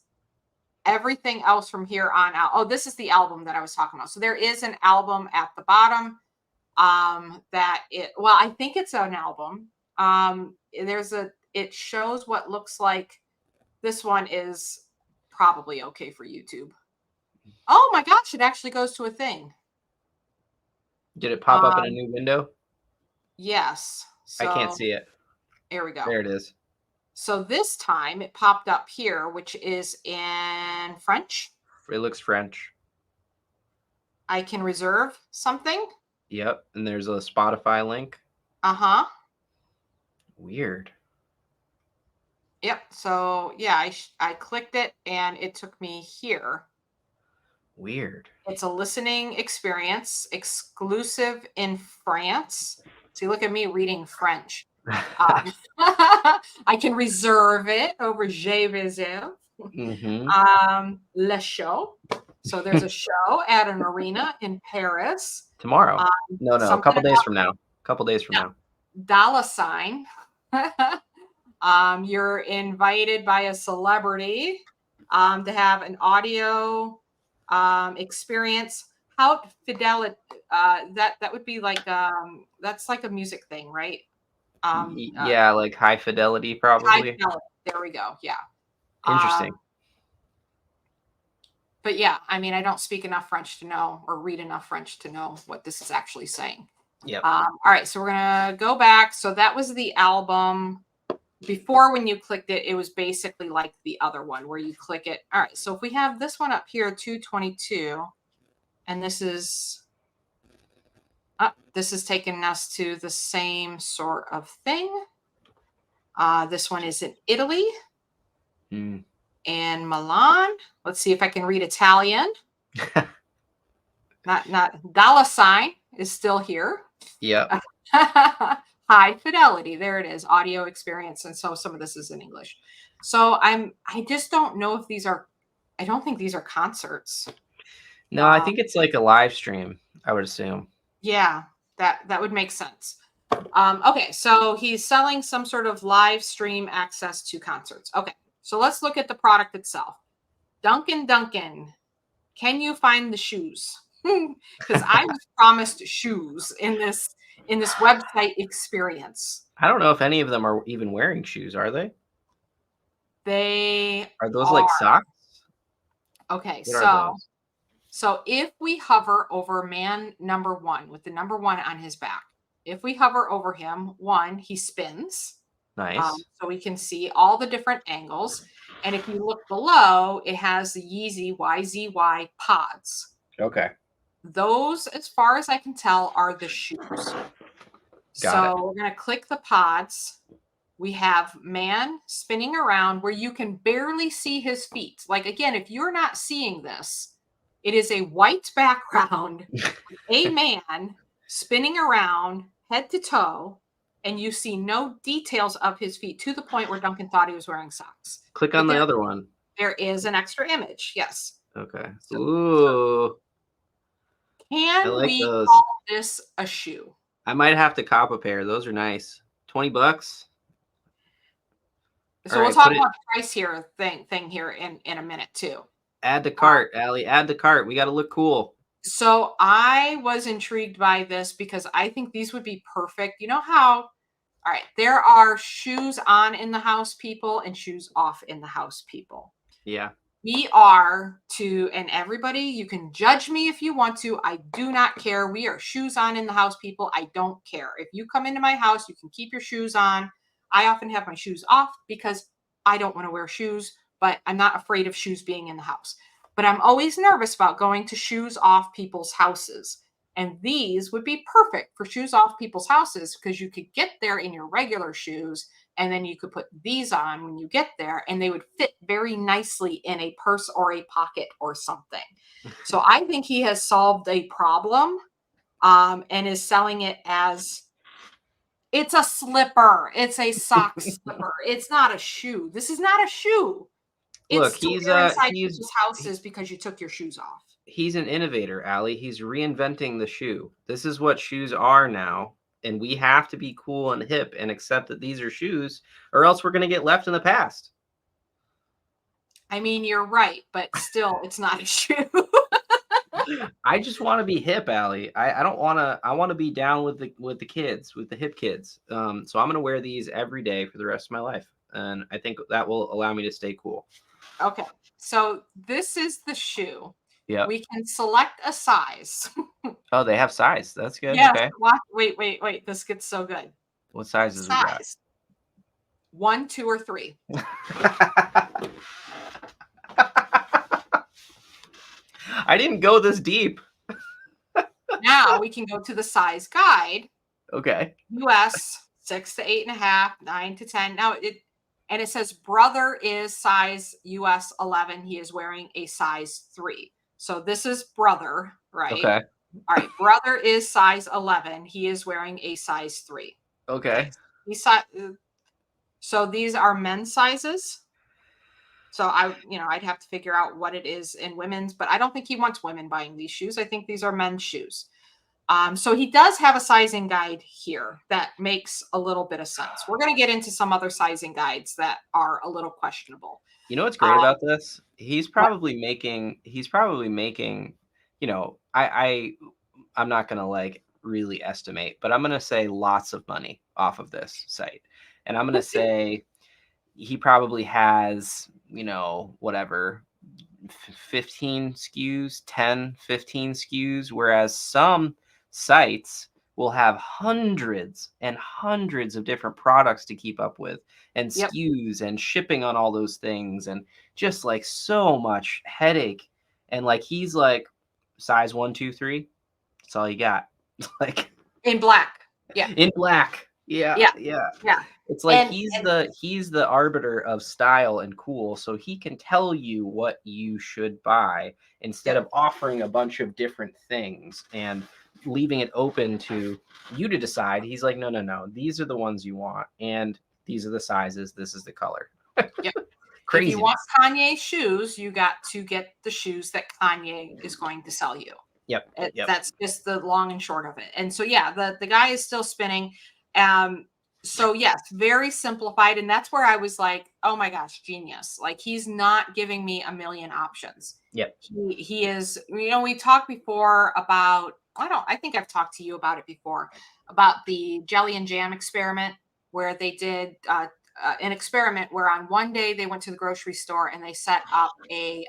everything else from here on out. Oh, this is the album that I was talking about. So there is an album at the bottom. I think it's an album. It shows what looks like. This one is probably okay for YouTube. Oh my gosh, it actually goes to a thing. Did it pop up in a Um, new window? yes. I can't So see it. here we go. There it is. So this time it popped up here, which is in French. It looks French. I can reserve something. Yep. And there's a Spotify link. Uh-huh. Weird. Yep. So yeah, I clicked it and it took me here. Weird. It's a listening experience, exclusive in France. See, look at me reading French. Um, I can reserve it over Je Réserve. hmm Le show. So there's a show at an arena in Paris. Tomorrow. No, a Something couple days about from now. Couple days from now. dollar sign. You're invited by a celebrity to have an audio experience. How fidelity? That would be like that's like a music thing, right? Yeah, like high fidelity, High probably. fidelity. There we go. Yeah. Interesting. But yeah, I mean, I don't speak enough French to know, or read enough French to know what this is actually saying. Yep. All right, so we're gonna go back. So that was the album. Before, when you clicked it, it was basically like the other one where you click it. All right, so if we have this one up here, 222, and this is taking us to the same sort of thing. This one is in Italy, Mm. in Milan. Let's see if I can read Italian. Not dollar sign is still here. Yep. High fidelity. There it is. Audio experience. And so some of this is in English. So I just don't know if these are, I don't think these are concerts. No, I think it's like a live stream, I would assume. Yeah, that would make sense. Okay, so he's selling some sort of live stream access to concerts. Okay, so let's look at the product itself. Duncan, can you find the shoes? Because I was promised shoes in this website experience. I don't know if any of them are even wearing shoes, are they? They Are those are. like socks? Okay, What are those? so if we hover over man number 1 with the number 1 on his back, if we hover over him, he spins. Nice. So we can see all the different angles. And if you look below, it has the Yeezy YZY pods. Okay. Those, as far as I can tell, are the shoes. Got it. So we're going to click the pods. We have man spinning around where you can barely see his feet. Like, again, if you're not seeing this, it is a white background, a man spinning around head to toe, and you see no details of his feet to the point where Duncan thought he was wearing socks. Click But on the other one. there is an extra image. Yes. Okay. So Ooh. I can like we those. call this a shoe? I might have to cop a pair. Those are nice. $20. So All we'll right, talk put it. about the price here thing here in a minute too. Add to cart, Allie. Add to cart. We got to look cool. So I was intrigued by this because I think these would be perfect. You know how, all right, there are shoes on in the house people and shoes off in the house people. Yeah. We are to, and everybody, you can judge me if you want to. I do not care. We are shoes on in the house people. I don't care. If you come into my house, you can keep your shoes on. I often have my shoes off because I don't want to wear shoes, but I'm not afraid of shoes being in the house. But I'm always nervous about going to shoes off people's houses. And these would be perfect for shoes off people's houses because you could get there in your regular shoes and then you could put these on when you get there and they would fit very nicely in a purse or a pocket or something. So I think he has solved a problem and is selling it as it's a slipper. It's a sock slipper. It's not a shoe. This is not a shoe. Look, It's to wear inside people's houses because you took your shoes off. He's an innovator, Allie. He's reinventing the shoe. This is what shoes are now. And we have to be cool and hip and accept that these are shoes, or else we're going to get left in the past. I mean, you're right, but still, it's not a shoe. I just want to be hip, Allie. I don't want to. I want to be down with the kids, with the hip kids. So I'm going to wear these every day for the rest of my life, and I think that will allow me to stay cool. Okay, so this is the shoe. Yeah. We can select a size. Oh, they have size. That's good. Yes. Okay. Wait. This gets so good. What sizes we got? 1, 2, or 3. I didn't go this deep. Now we can go to the size guide. Okay. US 6 to 8.5, 9 to 10. Now it says brother is size US 11. He is wearing a size 3. So this is brother, right? Okay. All right. Brother is size 11. He is wearing a size 3. Okay. So these are men's sizes. So I'd have to figure out what it is in women's, but I don't think he wants women buying these shoes. I think these are men's shoes. So he does have a sizing guide here that makes a little bit of sense. We're going to get into some other sizing guides that are a little questionable. You know what's great about this? He's probably making, you know, I'm not going to like really estimate, but I'm going to say lots of money off of this site. And I'm going to say he probably has, you know, whatever, 15 SKUs, 10, 15 SKUs, whereas some sites will have hundreds and hundreds of different products to keep up with and SKUs and shipping on all those things and just like so much headache. And like he's like size 1, 2, 3. That's all you got. Like in black. Yeah. In black. Yeah. It's like he's the arbiter of style and cool, so he can tell you what you should buy instead of offering a bunch of different things and leaving it open to you to decide. He's like, no. These are the ones you want, and these are the sizes. This is the color. Yep. Crazy. If you want Kanye shoes, you got to get the shoes that Kanye is going to sell you. Yep. That's just the long and short of it. And so, the guy is still spinning. So yes, very simplified. And that's where I was like, oh my gosh, genius. Like he's not giving me a million options. Yep. He is, we talked before about, I think I've talked to you about it before, about the jelly and jam experiment where they did an experiment where on one day they went to the grocery store and they set up a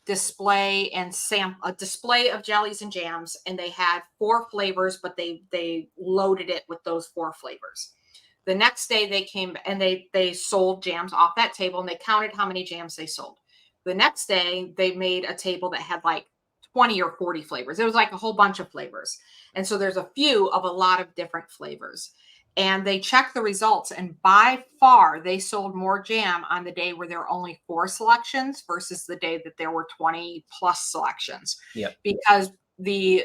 display a display of jellies and jams, and they had 4 flavors, but they loaded it with those 4 flavors. The next day they came and they sold jams off that table, and they counted how many jams they sold. The next day they made a table that had like 20 or 40 flavors. It was like a whole bunch of flavors. And so there's a few of a lot of different flavors. And they checked the results, and by far they sold more jam on the day where there were only 4 selections versus the day that there were 20 plus selections. Yep. Because the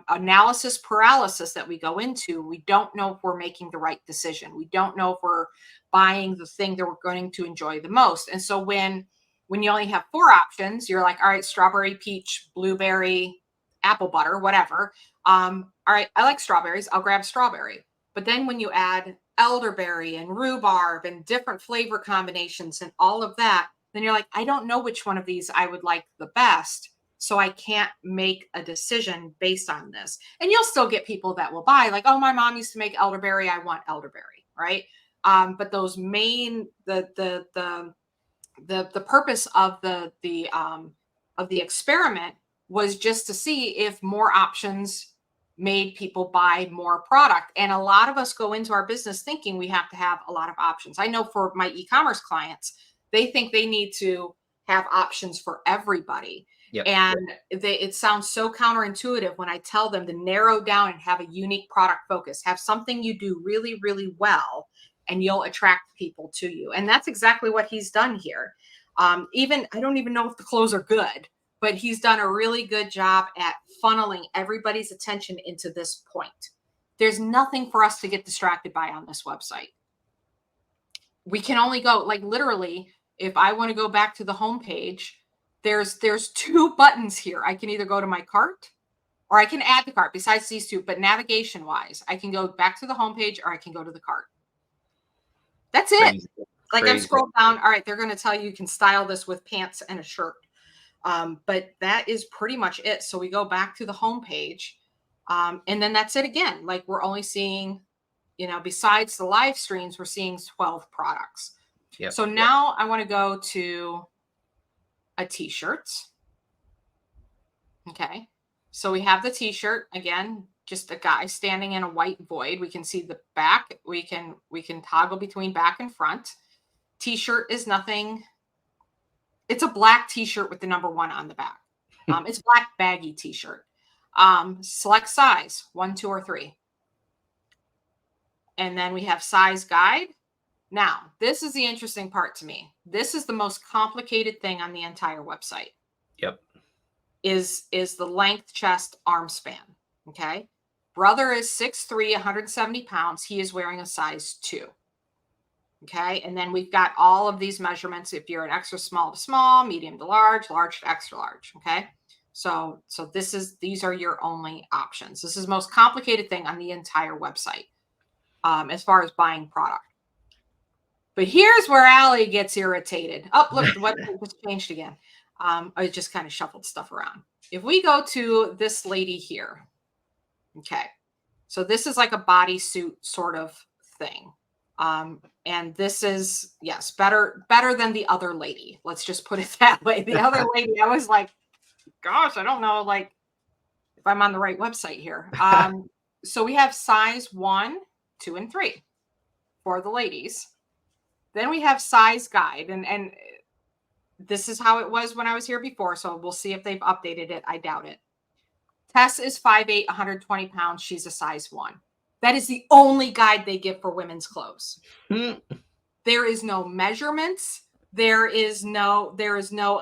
analysis paralysis that we go into, we don't know if we're making the right decision. We don't know if we're buying the thing that we're going to enjoy the most. And so when you only have 4 options, you're like, all right, strawberry, peach, blueberry, apple butter, whatever. All right, I like strawberries. I'll grab strawberry. But then when you add elderberry and rhubarb and different flavor combinations and all of that, then you're like, I don't know which one of these I would like the best. So I can't make a decision based on this. And you'll still get people that will buy like, oh, my mom used to make elderberry. I want elderberry, right? But those main, the purpose of the experiment was just to see if more options made people buy more product. And a lot of us go into our business thinking we have to have a lot of options. I know for my e-commerce clients, they think they need to have options for everybody. Yep. And it sounds so counterintuitive when I tell them to narrow down and have a unique product focus, have something you do really, really well, and you'll attract people to you. And that's exactly what he's done here. I don't even know if the clothes are good, but he's done a really good job at funneling everybody's attention into this point. There's nothing for us to get distracted by on this website. We can only go, like literally, if I want to go back to the homepage, there's 2 buttons here. I can either go to my cart or I can add the cart besides these 2, but navigation wise, I can go back to the homepage or I can go to the cart. That's it. Crazy. Like I've scrolled down. All right, they're going to tell you can style this with pants and a shirt. But that is pretty much it. So we go back to the homepage, and then that's it again. Like we're only seeing, besides the live streams, we're seeing 12 products. Yep. So now I want to go to a t-shirt. Okay. So we have the t-shirt again, just a guy standing in a white void. We can see the back. We can toggle between back and front. T-shirt is nothing. It's a black t-shirt with the number 1 on the back. It's black baggy t-shirt. Select size 1, 2, or 3. And then we have size guide. Now, this is the interesting part to me. This is the most complicated thing on the entire website. Yep. Is the length, chest, arm span. Okay. Brother is 6'3", 170 pounds. He is wearing a size 2. Okay. And then we've got all of these measurements. If you're an extra small to small, medium to large, large to extra large. Okay. So these are your only options. This is the most complicated thing on the entire website as far as buying product. But here's where Allie gets irritated. Oh, look, the website just changed again. I just kind of shuffled stuff around. If we go to this lady here, okay. So this is like a bodysuit sort of thing. And this is, yes, better than the other lady. Let's just put it that way. The other lady, I was like, gosh, I don't know, like if I'm on the right website here. So we have size 1, 2, and 3 for the ladies. Then we have size guide, and this is how it was when I was here before. So we'll see if they've updated it. I doubt it. Tess is 5'8", 120 pounds. She's a size 1. That is the only guide they give for women's clothes. There is no measurements. There is no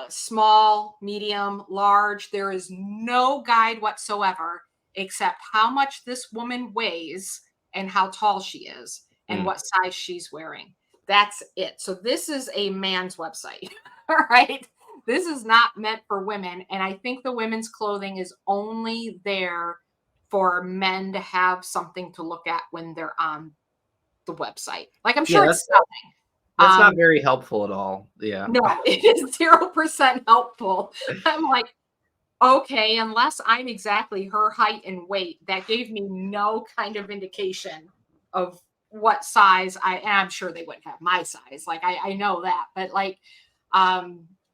small, medium, large. There is no guide whatsoever except how much this woman weighs and how tall she is and what size she's wearing. That's it. So this is a man's website, all right? This is not meant for women. And I think the women's clothing is only there for men to have something to look at when they're on the website. Like I'm sure it's nothing. That's not very helpful at all. Yeah. No, it is 0% helpful. I'm like, okay, unless I'm exactly her height and weight, that gave me no kind of indication of what size and I'm sure they wouldn't have my size. Like I know that, but like,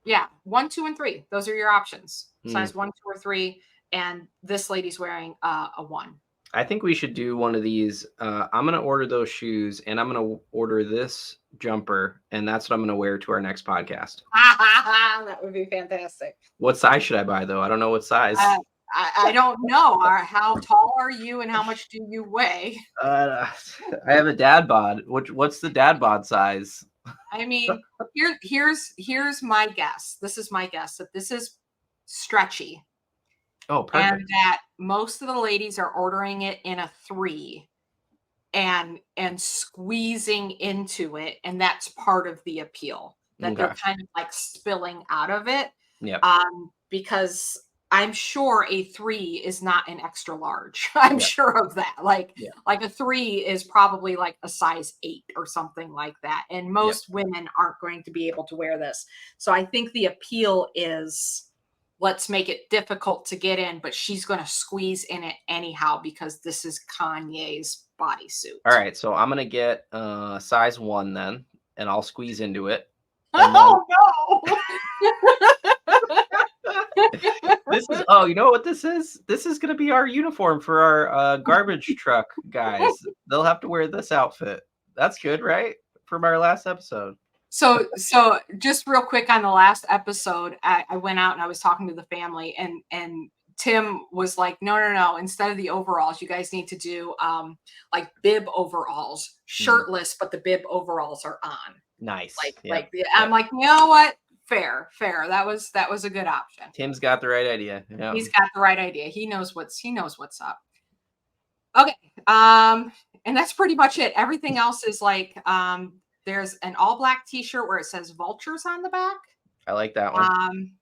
yeah, 1, 2, and 3. Those are your options. Size 1, 2, or 3. And this lady's wearing a 1. I think we should do one of these. I'm going to order those shoes and I'm going to order this jumper. And that's what I'm going to wear to our next podcast. That would be fantastic. What size should I buy though? I don't know what size. I don't know. How tall are you and how much do you weigh? I have a dad bod. What's the dad bod size? I mean, here's my guess. This is my guess that this is stretchy. Oh, perfect. And that most of the ladies are ordering it in a 3 and squeezing into it. And that's part of the appeal, that they're kind of like spilling out of it. Yeah. Because I'm sure a 3 is not an extra large. I'm sure of that. Like a 3 is probably like a size 8 or something like that. And most women aren't going to be able to wear this. So I think the appeal is, let's make it difficult to get in, but she's going to squeeze in it anyhow because this is Kanye's bodysuit. All right. So I'm going to get size 1 then, and I'll squeeze into it. Oh, no. This is, you know what this is? This is going to be our uniform for our garbage truck guys. They'll have to wear this outfit. That's good, right? From our last episode. So just real quick on the last episode, I went out and I was talking to the family and Tim was like, no. Instead of the overalls, you guys need to do like bib overalls, shirtless, but the bib overalls are on. Nice. I'm like, you know what? Fair. That was a good option. Tim's got the right idea. Yeah. He's got the right idea. He knows what's up. Okay. And that's pretty much it. Everything else is like, there's an all black t-shirt where it says vultures on the back. I like that one.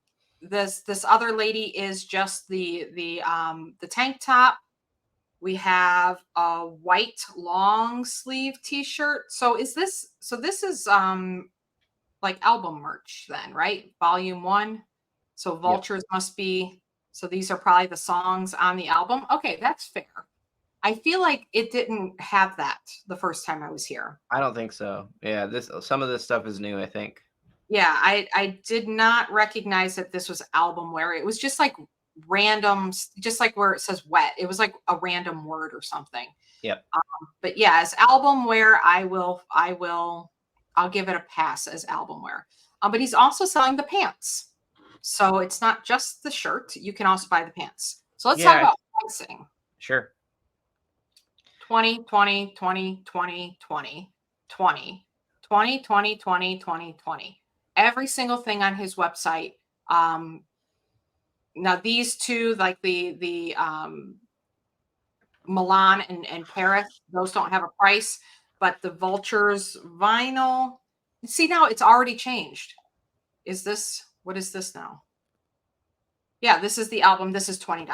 This other lady is just the tank top. We have a white long sleeve t-shirt. So this is like album merch then, right? Volume 1. So vultures must be, so these are probably the songs on the album. Okay, that's fair. I feel like it didn't have that the first time I was here. I don't think so. Yeah, some of this stuff is new, I think. Yeah, I did not recognize that this was album wear. It was just like random, just like where it says wet. It was like a random word or something. Yep. But yeah, as album wear, I'll give it a pass as album wear. But he's also selling the pants. So it's not just the shirt. You can also buy the pants. So let's talk about pricing. Sure. 20, 20, 20, 20, 20, 20, 20, 20, 20, 20, 20. Every single thing on his website. Now these two, like the Milan and Paris, those don't have a price, but the Vultures vinyl, see now it's already changed. What is this now? Yeah, this is the album. This is $20.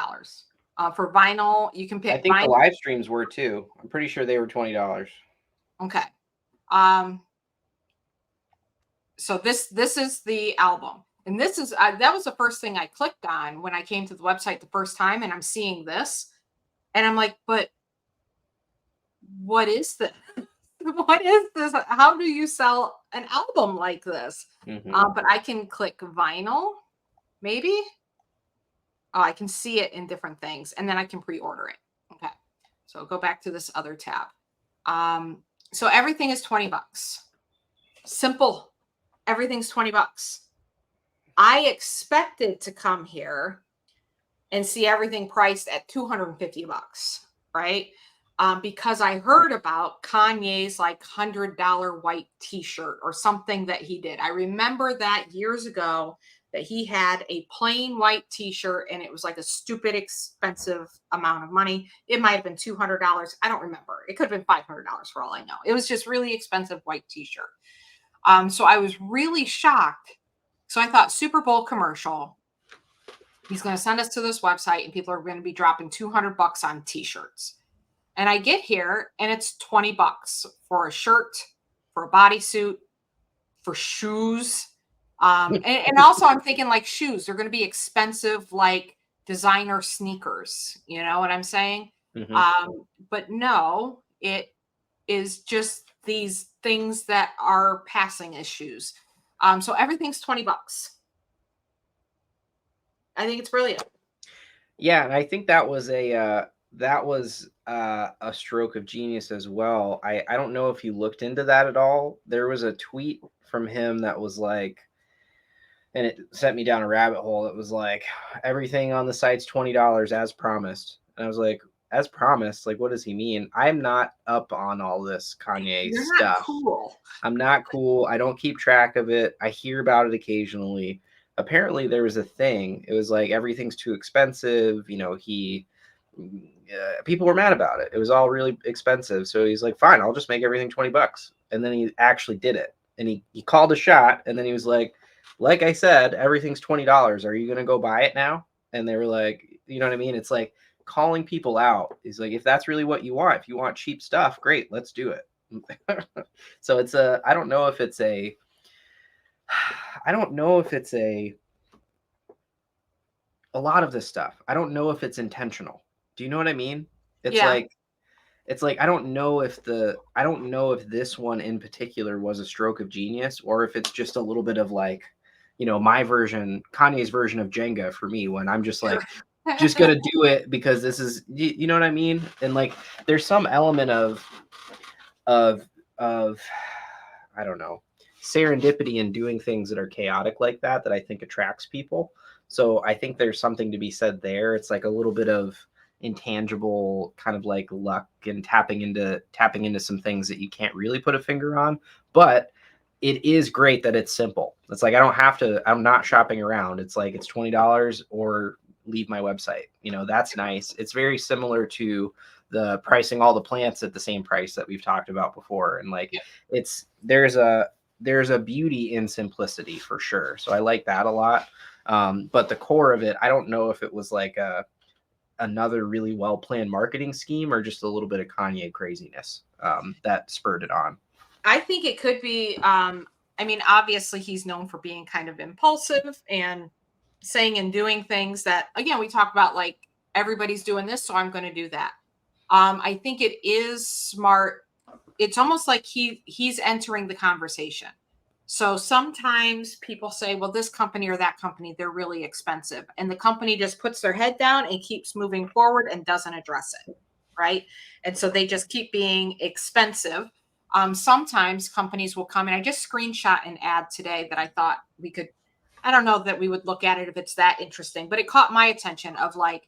For vinyl, you can pick. I think vinyl. The live streams were too. I'm pretty sure they were $20. Okay. So this is the album, and this is that was the first thing I clicked on when I came to the website the first time, and I'm seeing this, and I'm like, but what is this? What is this? How do you sell an album like this? Mm-hmm. But I can click vinyl, maybe. Oh, I can see it in different things, and then I can pre-order it. Okay, so go back to this other tab. So everything is $20. Simple. Everything's $20. I expected to come here and see everything priced at $250, right? Because I heard about Kanye's like $100 white t-shirt or something that he did. I remember that years ago that he had a plain white t-shirt and it was like a stupid expensive amount of money. It might have been $200. I don't remember. It could have been $500 for all I know. It was just really expensive white t-shirt. So I was really shocked. So I thought Super Bowl commercial. He's going to send us to this website and people are going to be dropping $200 on t-shirts. And I get here and it's $20 for a shirt, for a bodysuit, for shoes. And also I'm thinking like shoes, they're going to be expensive, like designer sneakers. You know what I'm saying? Mm-hmm. But no, it is just these things that are passing issues. So everything's $20. I think it's brilliant. Yeah, and I think that was a stroke of genius as well. I don't know if you looked into that at all. There was a tweet from him that was like, and it sent me down a rabbit hole. It was like, everything on the site's $20 as promised. And I was like, as promised? Like, what does he mean? I'm not up on all this Kanye You're stuff. not cool. I'm not cool. I don't keep track of it. I hear about it occasionally. Apparently there was a thing. It was like, everything's too expensive. You know, people were mad about it. It was all really expensive. So he's like, fine, I'll just make everything $20. And then he actually did it. And he called a shot. And then he was like I said, everything's $20. Are you going to go buy it now? And they were like, you know what I mean? It's like calling people out. He's like, if that's really what you want, if you want cheap stuff, great, let's do it. So it's I don't know if it's a lot of this stuff. I don't know if it's intentional. Do you know what I mean? It's like I don't know if this one in particular was a stroke of genius, or if it's just a little bit of like, you know, Kanye's version of Jenga for me, when I'm just like, just gonna do it because this is, you know what I mean? And like, there's some element of I don't know, serendipity in doing things that are chaotic like that I think attracts people. So I think there's something to be said there. It's like a little bit of intangible kind of like luck and tapping into some things that you can't really put a finger on. But it is great that it's simple. It's like, I'm not shopping around. It's like, it's $20 or leave my website. You know, that's nice. It's very similar to the pricing all the plants at the same price that we've talked about before. And like, there's a beauty in simplicity for sure. So I like that a lot. But the core of it, I don't know if it was like another really well-planned marketing scheme or just a little bit of Kanye craziness that spurred it on. I think it could be, I mean, obviously he's known for being kind of impulsive and saying and doing things that, again, we talk about, like, everybody's doing this, so I'm going to do that. I think it is smart. It's almost like he's entering the conversation. So sometimes people say, well, this company or that company, they're really expensive. And the company just puts their head down and keeps moving forward and doesn't address it. Right. And so they just keep being expensive. Sometimes companies will come, and I just screenshot an ad today that I thought I don't know that we would look at it if it's that interesting, but it caught my attention of like,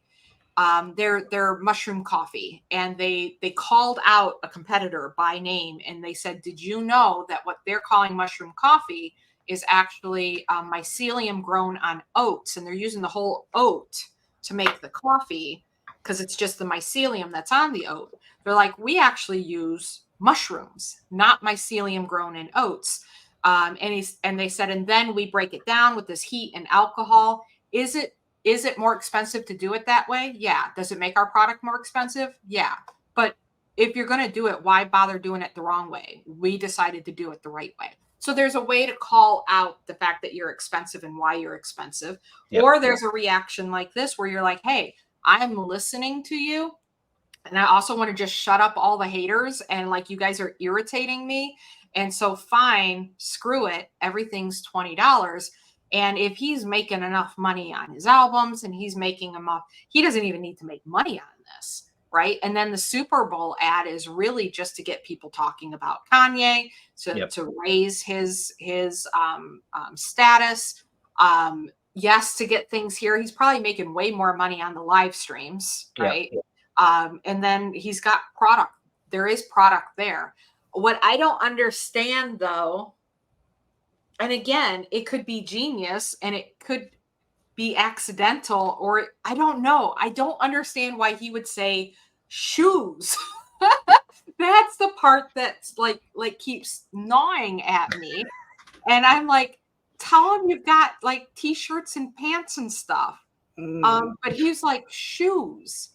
their mushroom coffee, and they called out a competitor by name, and they said, did you know that what they're calling mushroom coffee is actually mycelium grown on oats, and they're using the whole oat to make the coffee because it's just the mycelium that's on the oat. They're like, we actually use mushrooms, not mycelium grown in oats. And they said, and then we break it down with this heat and alcohol. Is it more expensive to do it that way? Yeah. Does it make our product more expensive? Yeah. But if you're going to do it, why bother doing it the wrong way? We decided to do it the right way. So there's a way to call out the fact that you're expensive and why you're expensive. Yep. Or there's a reaction like this where you're like, hey, I'm listening to you, and I also want to just shut up all the haters, and like, you guys are irritating me. And so fine, screw it. Everything's $20. And if he's making enough money on his albums and he's making them up, he doesn't even need to make money on this. Right. And then the Super Bowl ad is really just to get people talking about Kanye, to raise his status. Yes, to get things here. He's probably making way more money on the live streams. Right. And then he's got product. There is product there. What I don't understand, though, and again, it could be genius and it could be accidental, or I don't know. I don't understand why he would say shoes. That's the part that's like keeps gnawing at me. And I'm like, tell him you've got like t-shirts and pants and stuff. But he's like, shoes.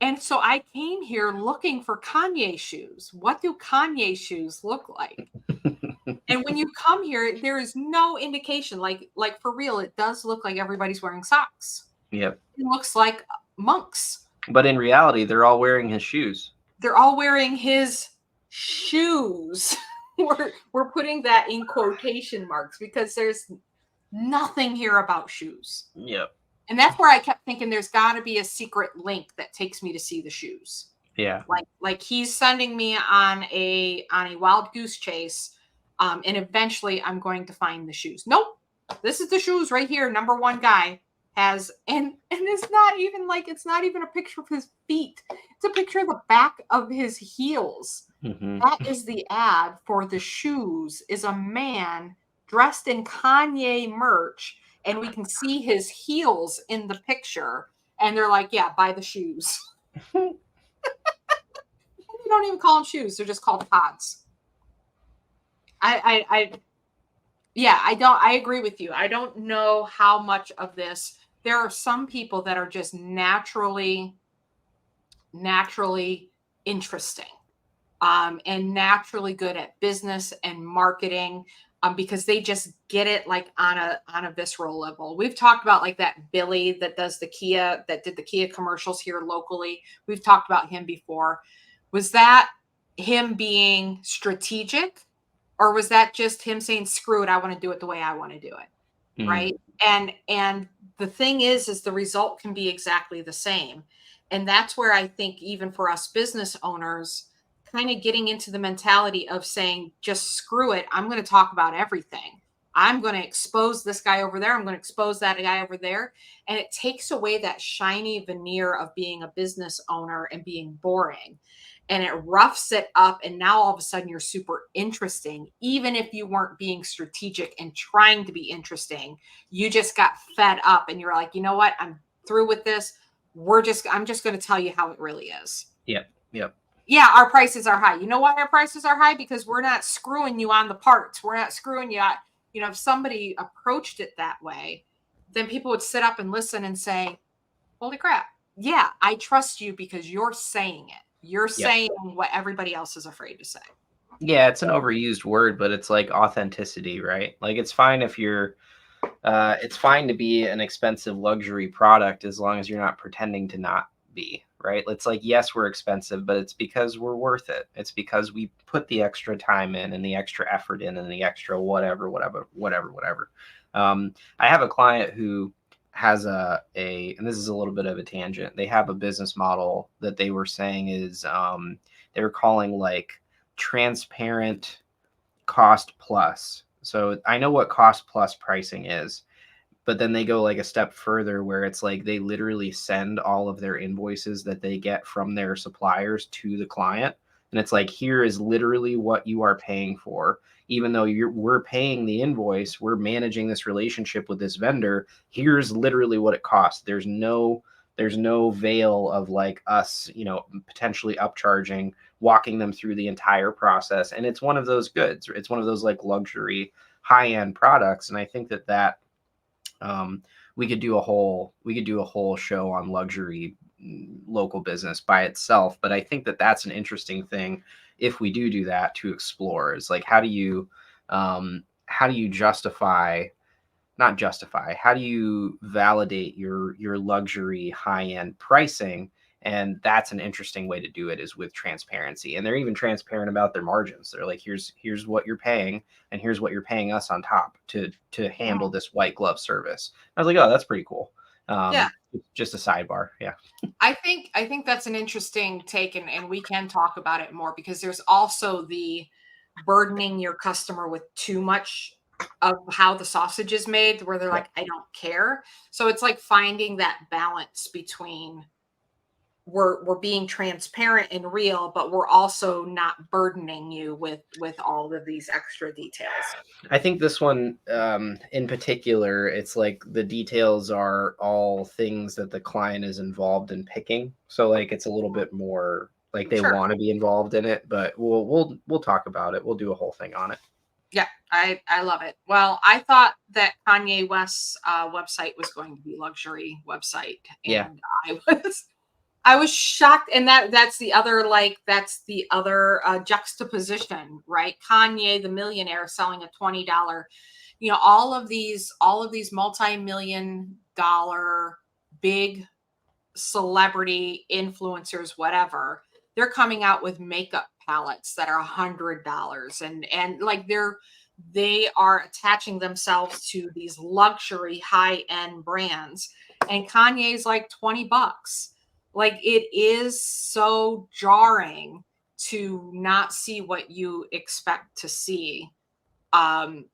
And so I came here looking for Kanye shoes. What do Kanye shoes look like? And when you come here, there is no indication. Like for real, it does look like everybody's wearing socks. Yep. It looks like monks. But in reality, they're all wearing his shoes. They're all wearing his shoes. We're putting that in quotation marks because there's nothing here about shoes. Yep. And that's where I kept thinking there's got to be a secret link that takes me to see the shoes. Yeah. Like he's sending me on a wild goose chase, and eventually I'm going to find the shoes. Nope, this is the shoes right here. Number one guy has, and it's not even a picture of his feet. It's a picture of the back of his heels. Mm-hmm. That is the ad for the shoes. Is a man dressed in Kanye merch, and we can see his heels in the picture. And they're like, "Yeah, buy the shoes." They don't even call them shoes; they're just called pods. I agree with you. I don't know how much of this. There are some people that are just naturally interesting, and naturally good at business and marketing, because they just get it like on a visceral level. We've talked about like that Billy that did the Kia commercials here locally. We've talked about him before. Was that him being strategic, or was that just him saying, screw it, I want to do it the way I want to do it? Right. And the thing is the result can be exactly the same. And that's where I think even for us business owners, kind of getting into the mentality of saying, just screw it. I'm going to talk about everything. I'm going to expose this guy over there. I'm going to expose that guy over there. And it takes away that shiny veneer of being a business owner and being boring. And it roughs it up. And now all of a sudden you're super interesting. Even if you weren't being strategic and trying to be interesting, you just got fed up and you're like, you know what? I'm through with this. I'm just going to tell you how it really is. Yep. Yeah, our prices are high. You know why our prices are high? Because we're not screwing you on the parts. We're not screwing you out. You know, if somebody approached it that way, then people would sit up and listen and say, holy crap. Yeah, I trust you because you're saying it. You're saying what everybody else is afraid to say. Yeah, it's an overused word, but it's like authenticity, right? Like it's fine if you're it's fine to be an expensive luxury product as long as you're not pretending to not be, right? It's like, yes, we're expensive, but it's because we're worth it. It's because we put the extra time in and the extra effort in and the extra whatever. I have a client who has and this is a little bit of a tangent. They have a business model that they were saying is they were calling like transparent cost plus. So I know what cost plus pricing is, but then they go like a step further where it's like they literally send all of their invoices that they get from their suppliers to the client. And it's like, here is literally what you are paying for. Even though we're paying the invoice, we're managing this relationship with this vendor. Here's literally what it costs. There's no veil of like us, potentially upcharging, walking them through the entire process. And it's one of those goods. It's one of those like luxury high-end products. And I think that we could do a whole show on luxury local business by itself. But I think that that's an interesting thing if we do that to explore is like, how do you how do you validate your luxury high-end pricing? And that's an interesting way to do it is with transparency. And they're even transparent about their margins. They're like, here's what you're paying, and here's what you're paying us on top to handle this white glove service. I was like, oh, that's pretty cool. Yeah. Just a sidebar. Yeah. I think that's an interesting take, and we can talk about it more because there's also the burdening your customer with too much of how the sausage is made where they're like, I don't care. So it's like finding that balance between we're being transparent and real, but we're also not burdening you with all of these extra details. I think this one in particular, it's like the details are all things that the client is involved in picking. So like it's a little bit more like they want to be involved in it, but we'll talk about it. We'll do a whole thing on it. Yeah, I love it. Well, I thought that Kanye West's website was going to be luxury website, and I was shocked. And that's the other juxtaposition, right? Kanye, the millionaire, selling a $20, all of these multi-million-dollar big celebrity influencers, whatever, they're coming out with makeup palettes that are $100, and like they are attaching themselves to these luxury high-end brands, and Kanye's like $20. Like, it is so jarring to not see what you expect to see um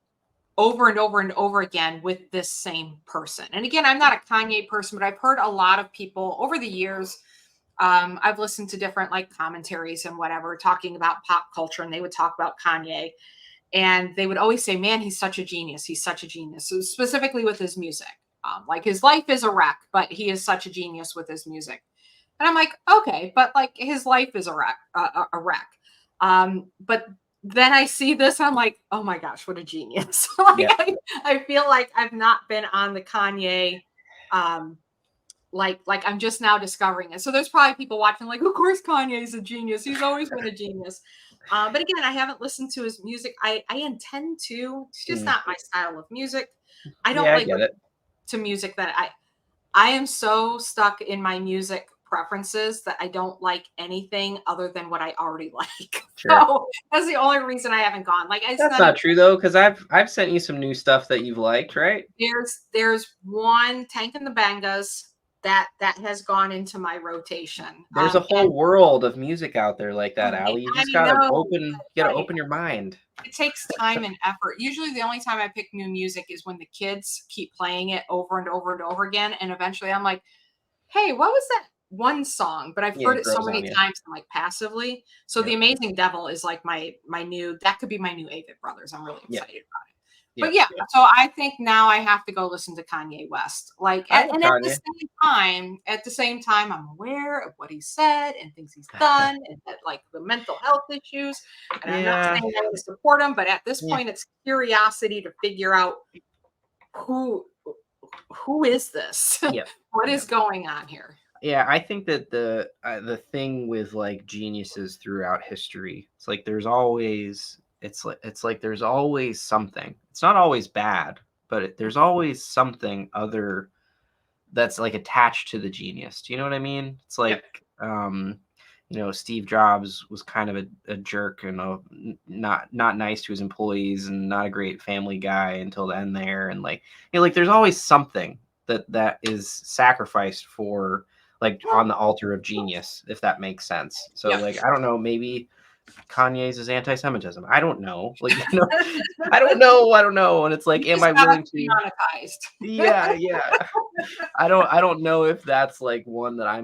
over and over and over again with this same person. And again, I'm not a Kanye person, but I've heard a lot of people over the years. I've listened to different like commentaries and whatever talking about pop culture, and they would talk about Kanye, and they would always say, "Man, he's such a genius. He's such a genius." So specifically with his music, like his life is a wreck, but he is such a genius with his music. And I'm like, okay, but like his life is a wreck, a wreck. But then I see this, I'm like, oh my gosh, what a genius! Like, Yeah. I feel like I've not been on the Kanye, like I'm just now discovering it. So there's probably people watching, like, of course Kanye's a genius. He's always been a genius. But again, I haven't listened to his music. I intend to. It's just not my style of music. I don't Yeah, I like get it. to music that I am so stuck in my music preferences that I don't like anything other than what I already like. Sure. So that's the only reason I haven't gone. Like, That's not true though, because I've sent you some new stuff that you've liked, right? There's one Tank and the Bangas that has gone into my rotation. There's a whole world of music out there like that, I Allie. You I just gotta know, open your mind. it takes time and effort. Usually the only time I pick new music is when the kids keep playing it over and over and over again. And eventually I'm like, hey, what was that one song? But I've Yeah, heard it it so grows many on you. times, I'm like passively. So Yeah. The Amazing Devil is like my new, that could be my new Avett Brothers. I'm really Yeah. excited about it. Yeah, But yeah, yeah. so I think now I have to go listen to Kanye West. Like, I like and Kanye. at the same time, I'm aware of what he said and things he's done, and that like the mental health issues. And I'm not Yeah. saying I would support him, but at this Yeah. point, it's curiosity to figure out who is this? Yeah. What is going on here? Yeah, I think that the thing with like geniuses throughout history, it's like there's always something. It's not always bad, but there's always something other that's like attached to the genius. Do you know what I mean? It's Yep. like Steve Jobs was kind of a jerk and not nice to his employees and not a great family guy until the end there. And like there's always something that is sacrificed for like on the altar of genius, if that makes sense. So Yep. like I don't know, maybe Kanye's is anti-Semitism. I don't know. Like I don't know. And it's like, You am just I gotta willing be to? monetized. Yeah. I don't know if that's like one that I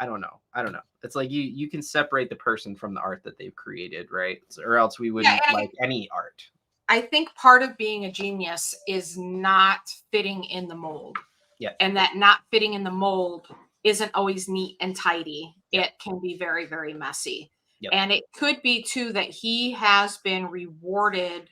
don't know. It's like you can separate the person from the art that they've created, right? Or else we Yeah, wouldn't and like any art. I think part of being a genius is not fitting in the mold. Yeah. And that not fitting in the mold isn't always neat and tidy. Yep. It can be very, very messy. Yep. And it could be too that he has been rewarded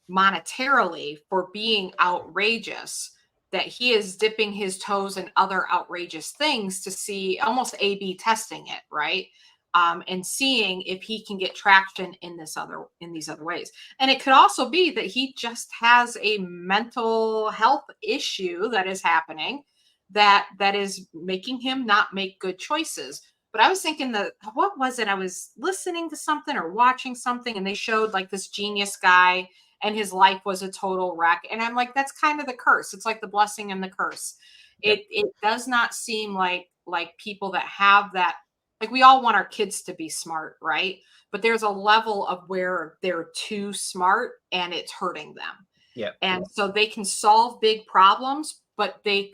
monetarily for being outrageous, that he is dipping his toes in other outrageous things to see, almost A/B testing it, right? And seeing if he can get traction in these other ways. And it could also be that he just has a mental health issue that is happening that is making him not make good choices. But I was thinking that, what was it? I was listening to something or watching something, and they showed like this genius guy, and his life was a total wreck. And I'm like, that's kind of the curse. It's like the blessing and the curse. Yep. It does not seem like people that have that, like, we all want our kids to be smart, right? But there's a level of where they're too smart and it's hurting them. Yeah. And so they can solve big problems, but they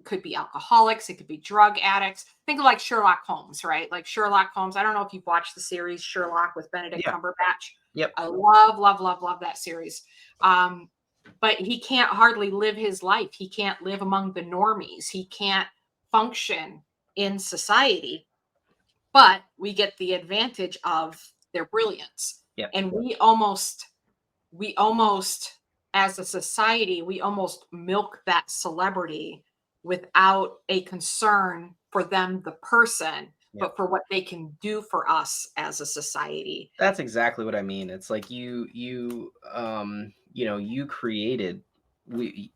could be alcoholics, it could be drug addicts. Think of like Sherlock Holmes, right? Like Sherlock Holmes. I don't know if you've watched the series Sherlock with Benedict Cumberbatch. Yep. I love that series. But he can't hardly live his life. He can't live among the normies. He can't function in society. But we get the advantage of their brilliance. Yep. And we almost, as a society, we almost milk that celebrity without a concern for them, the person, but for what they can do for us as a society. That's exactly what I mean. It's like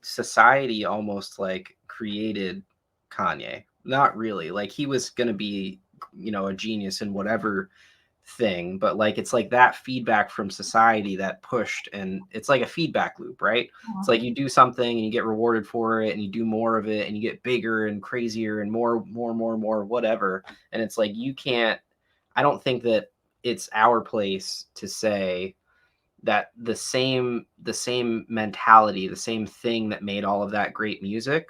society almost like created Kanye. Not really. Like he was going to be, a genius in whatever thing, but like it's like that feedback from society that pushed, and it's like a feedback loop, right? It's like you do something and you get rewarded for it, and you do more of it and you get bigger and crazier and more whatever. And it's like you can't, I don't think that it's our place to say that the same mentality, the same thing that made all of that great music,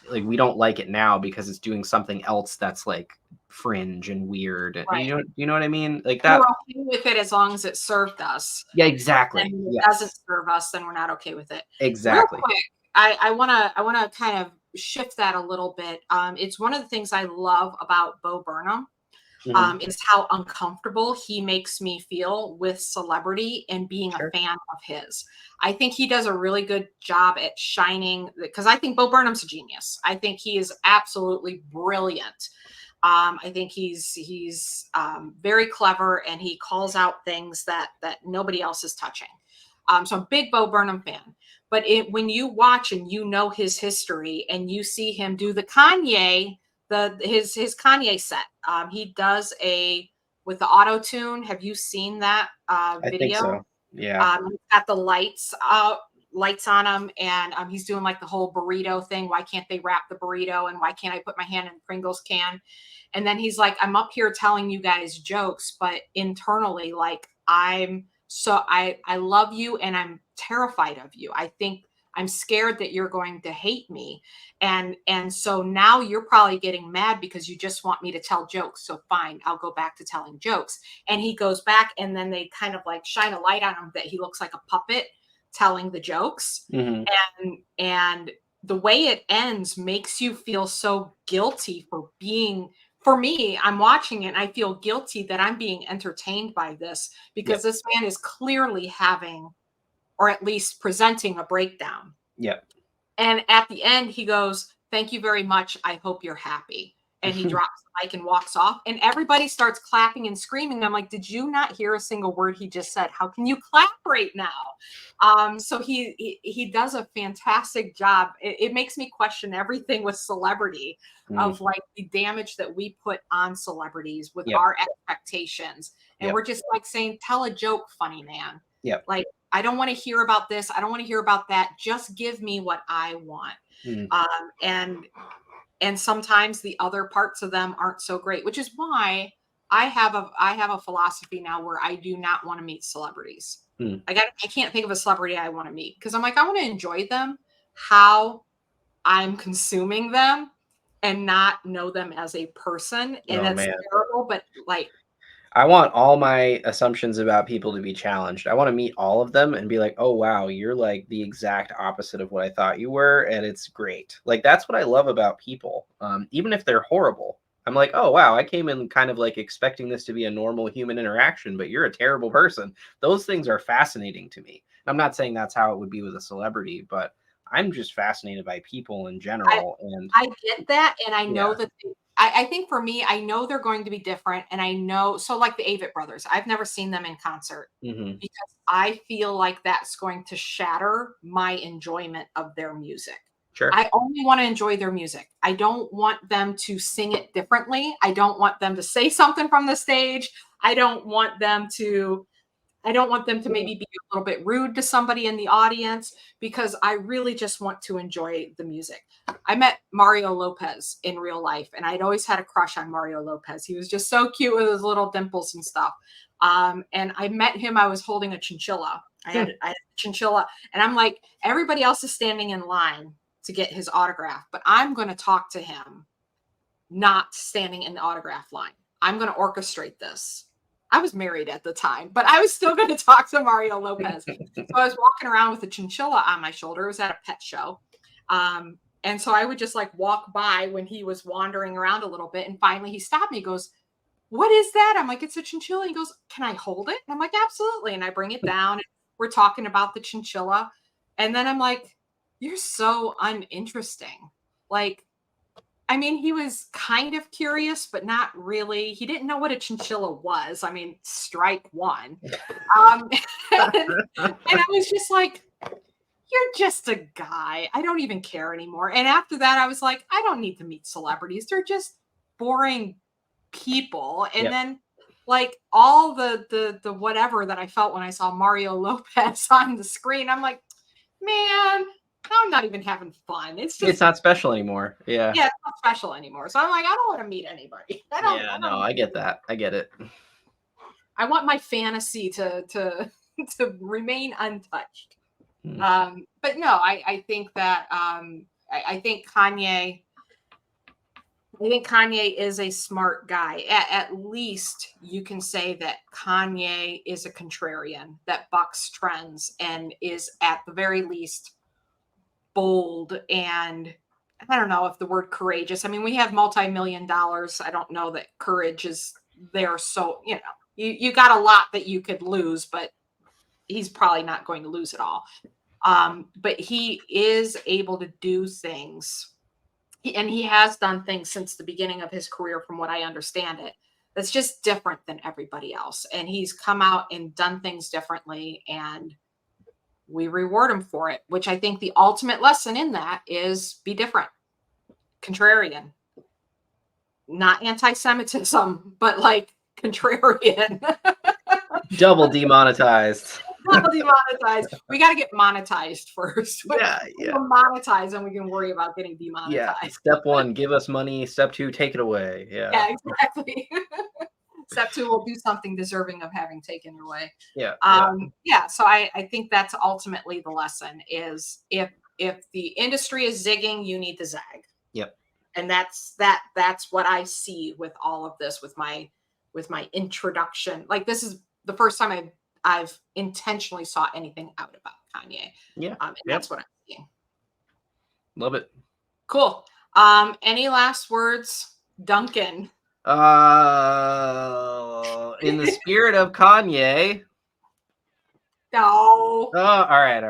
like we don't like it now because it's doing something else that's like fringe and weird. And Right. you know what I mean? Like We're that. okay with it as long as it served us. Yeah, exactly. And if it Yes. doesn't serve us, then we're not okay with it. Exactly. Real quick, I wanna kind of shift that a little bit. It's one of the things I love about Bo Burnham. Mhm. Is how uncomfortable he makes me feel with celebrity and being Sure. a fan of his. I think he does a really good job at shining, because I think Bo Burnham's a genius. I think he is absolutely brilliant. I think he's very clever, and he calls out things that nobody else is touching. So I'm a big Bo Burnham fan. But when you watch and you know his history and you see him do the Kanye, his Kanye set, he does a with the auto tune. Have you seen that I think video? so. Yeah. He's got the lights on him, and he's doing like the whole burrito thing. Why can't they wrap the burrito? And why can't I put my hand in Pringles can? And then he's like, I'm up here telling you guys jokes, but internally, like I love you and I'm terrified of you. I think I'm scared that you're going to hate me. And so now you're probably getting mad because you just want me to tell jokes. So fine, I'll go back to telling jokes. And he goes back, and then they kind of like shine a light on him that he looks like a puppet telling the jokes. Mhm. And the way it ends makes you feel so guilty for me, I'm watching it and I feel guilty that I'm being entertained by this, because this man is clearly having, or at least presenting, a breakdown. Yep. And at the end, he goes, "Thank you very much. I hope you're happy." And he drops the mic and walks off. And everybody starts clapping and screaming. I'm like, did you not hear a single word he just said? How can you clap right now? So he does a fantastic job. It makes me question everything with celebrity, of like the damage that we put on celebrities with our expectations. And we're just like saying, tell a joke, funny man. Yep. Like, I don't want to hear about this. I don't want to hear about that. Just give me what I want. And sometimes the other parts of them aren't so great, which is why I have a philosophy now where I do not want to meet celebrities. I can't think of a celebrity I want to meet, because I'm like, I want to enjoy them how I'm consuming them and not know them as a person. And that's terrible, but like, I want all my assumptions about people to be challenged. I want to meet all of them and be like, "Oh wow, you're like the exact opposite of what I thought you were," and it's great. Like that's what I love about people. Even if they're horrible, I'm like, "Oh wow, I came in kind of like expecting this to be a normal human interaction, but you're a terrible person." Those things are fascinating to me. I'm not saying that's how it would be with a celebrity, but I'm just fascinated by people in general. I get that, and I know that I think for me, I know they're going to be different, and I know, so like the Avett Brothers, I've never seen them in concert because I feel like that's going to shatter my enjoyment of their music. Sure. I only want to enjoy their music. I don't want them to sing it differently. I don't want them to say something from the stage. I don't want them to maybe be a little bit rude to somebody in the audience, because I really just want to enjoy the music. I met Mario Lopez in real life, and I'd always had a crush on Mario Lopez. He was just so cute with his little dimples and stuff. And I met him, I was holding a chinchilla. I had a chinchilla, and I'm like, everybody else is standing in line to get his autograph, but I'm going to talk to him, not standing in the autograph line. I'm going to orchestrate this. I was married at the time, but I was still going to talk to Mario Lopez. So I was walking around with a chinchilla on my shoulder. It was at a pet show. And so I would just like walk by when he was wandering around a little bit. And finally he stopped me. He goes, "What is that?" I'm like, "It's a chinchilla." He goes, "Can I hold it?" And I'm like, "Absolutely." And I bring it down, and we're talking about the chinchilla. And then I'm like, "You're so uninteresting." Like, I mean, he was kind of curious, but not really. He didn't know what a chinchilla was. I mean, strike one. And I was just like, "You're just a guy. I don't even care anymore." And after that, I was like, I don't need to meet celebrities. They're just boring people. And then like all the whatever that I felt when I saw Mario Lopez on the screen. I'm like, man, I'm not even having fun. It's not special anymore. Yeah. Yeah, it's not special anymore. So I'm like, I don't want to meet anybody. I get that. I get it. I want my fantasy to remain untouched. But no, I think that I think Kanye is a smart guy. At least you can say that Kanye is a contrarian that bucks trends and is at the very least bold, and I don't know if the word courageous. I mean, we have multi-million dollars. I don't know that courage is there. So, you got a lot that you could lose, but he's probably not going to lose it all. But he is able to do things. And he has done things since the beginning of his career, from what I understand it, that's just different than everybody else. And he's come out and done things differently, and we reward him for it, which I think the ultimate lesson in that is be different, contrarian, not anti-Semitism, but like contrarian. Double demonetized. Double demonetized. We got to get monetized first. Yeah. We'll monetize, and we can worry about getting demonetized. Yeah. Step 1, give us money. Step 2, take it away. Yeah, exactly. Step 2, we'll do something deserving of having taken it away. Yeah. So I think that's ultimately the lesson is if the industry is zigging, you need to zag. Yep. And that's what I see with all of this, with my introduction. Like, this is the first time I've intentionally saw anything out about Kanye. Yeah. And that's what I'm seeing. Love it. Cool. Any last words, Duncan? In the spirit of Kanye. No. Oh, all right.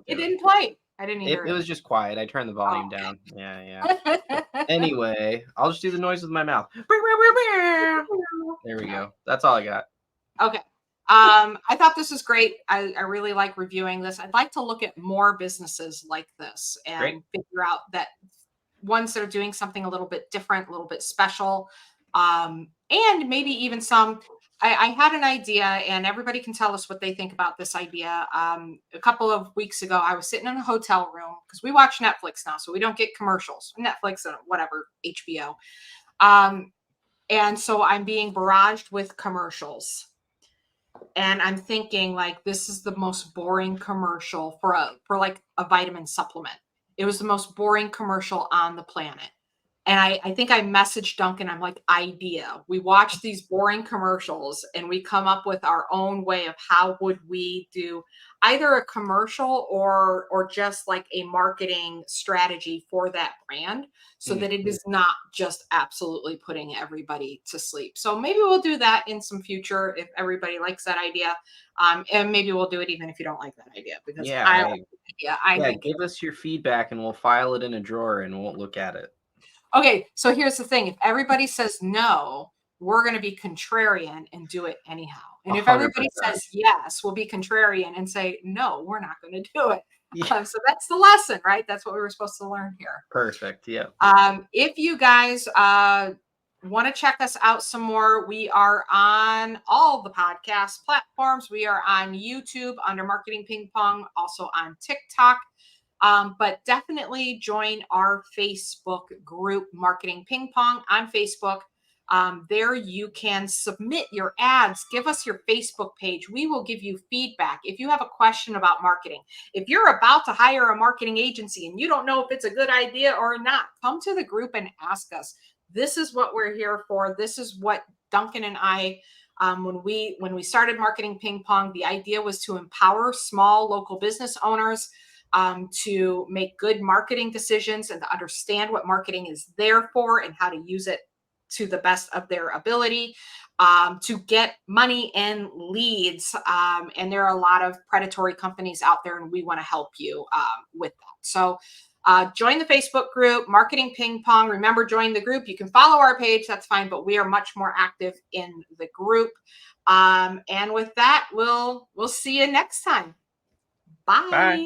It didn't play. I didn't hear it was just quiet. I turned the volume down. Yeah. Anyway, I'll just do the noise with my mouth. There we go. That's all I got. Okay. I thought this was great. I really like reviewing this. I'd like to look at more businesses like this and figure out that ones that are doing something a little bit different, a little bit special, and maybe even some. I had an idea, and everybody can tell us what they think about this idea. A couple of weeks ago, I was sitting in a hotel room because we watch Netflix now, so we don't get commercials. Netflix and whatever, HBO. And so I'm being barraged with commercials. And I'm thinking, like, this is the most boring commercial for like a vitamin supplement. It was the most boring commercial on the planet. And I think I messaged Duncan. I'm like, idea. We watch these boring commercials and we come up with our own way of how would we do either a commercial or just like a marketing strategy for that brand so that it is not just absolutely putting everybody to sleep. So maybe we'll do that in some future if everybody likes that idea. And maybe we'll do it even if you don't like that idea, because I like the idea. Give us your feedback and we'll file it in a drawer and won't look at it. Okay, so here's the thing. If everybody says no, we're going to be contrarian and do it anyhow. And if everybody 100%. says yes, we'll be contrarian and say, no, we're not going to do it. Yeah. So that's the lesson, right? That's what we were supposed to learn here. Perfect. Yeah. If you guys want to check us out some more, we are on all the podcast platforms. We are on YouTube under Marketing Ping Pong, also on TikTok. But definitely join our Facebook group, Marketing Ping Pong, on Facebook. There you can submit your ads. Give us your Facebook page. We will give you feedback. If you have a question about marketing, if you're about to hire a marketing agency and you don't know if it's a good idea or not, come to the group and ask us. This is what we're here for. This is what Duncan and I, when we started Marketing Ping Pong, the idea was to empower small local business owners to make good marketing decisions and to understand what marketing is there for and how to use it to the best of their ability, to get money and leads. And there are a lot of predatory companies out there, and we want to help you with that. So join the Facebook group, Marketing Ping Pong. Remember, join the group. You can follow our page. That's fine, but we are much more active in the group. And with that, we'll see you next time. Bye. Bye.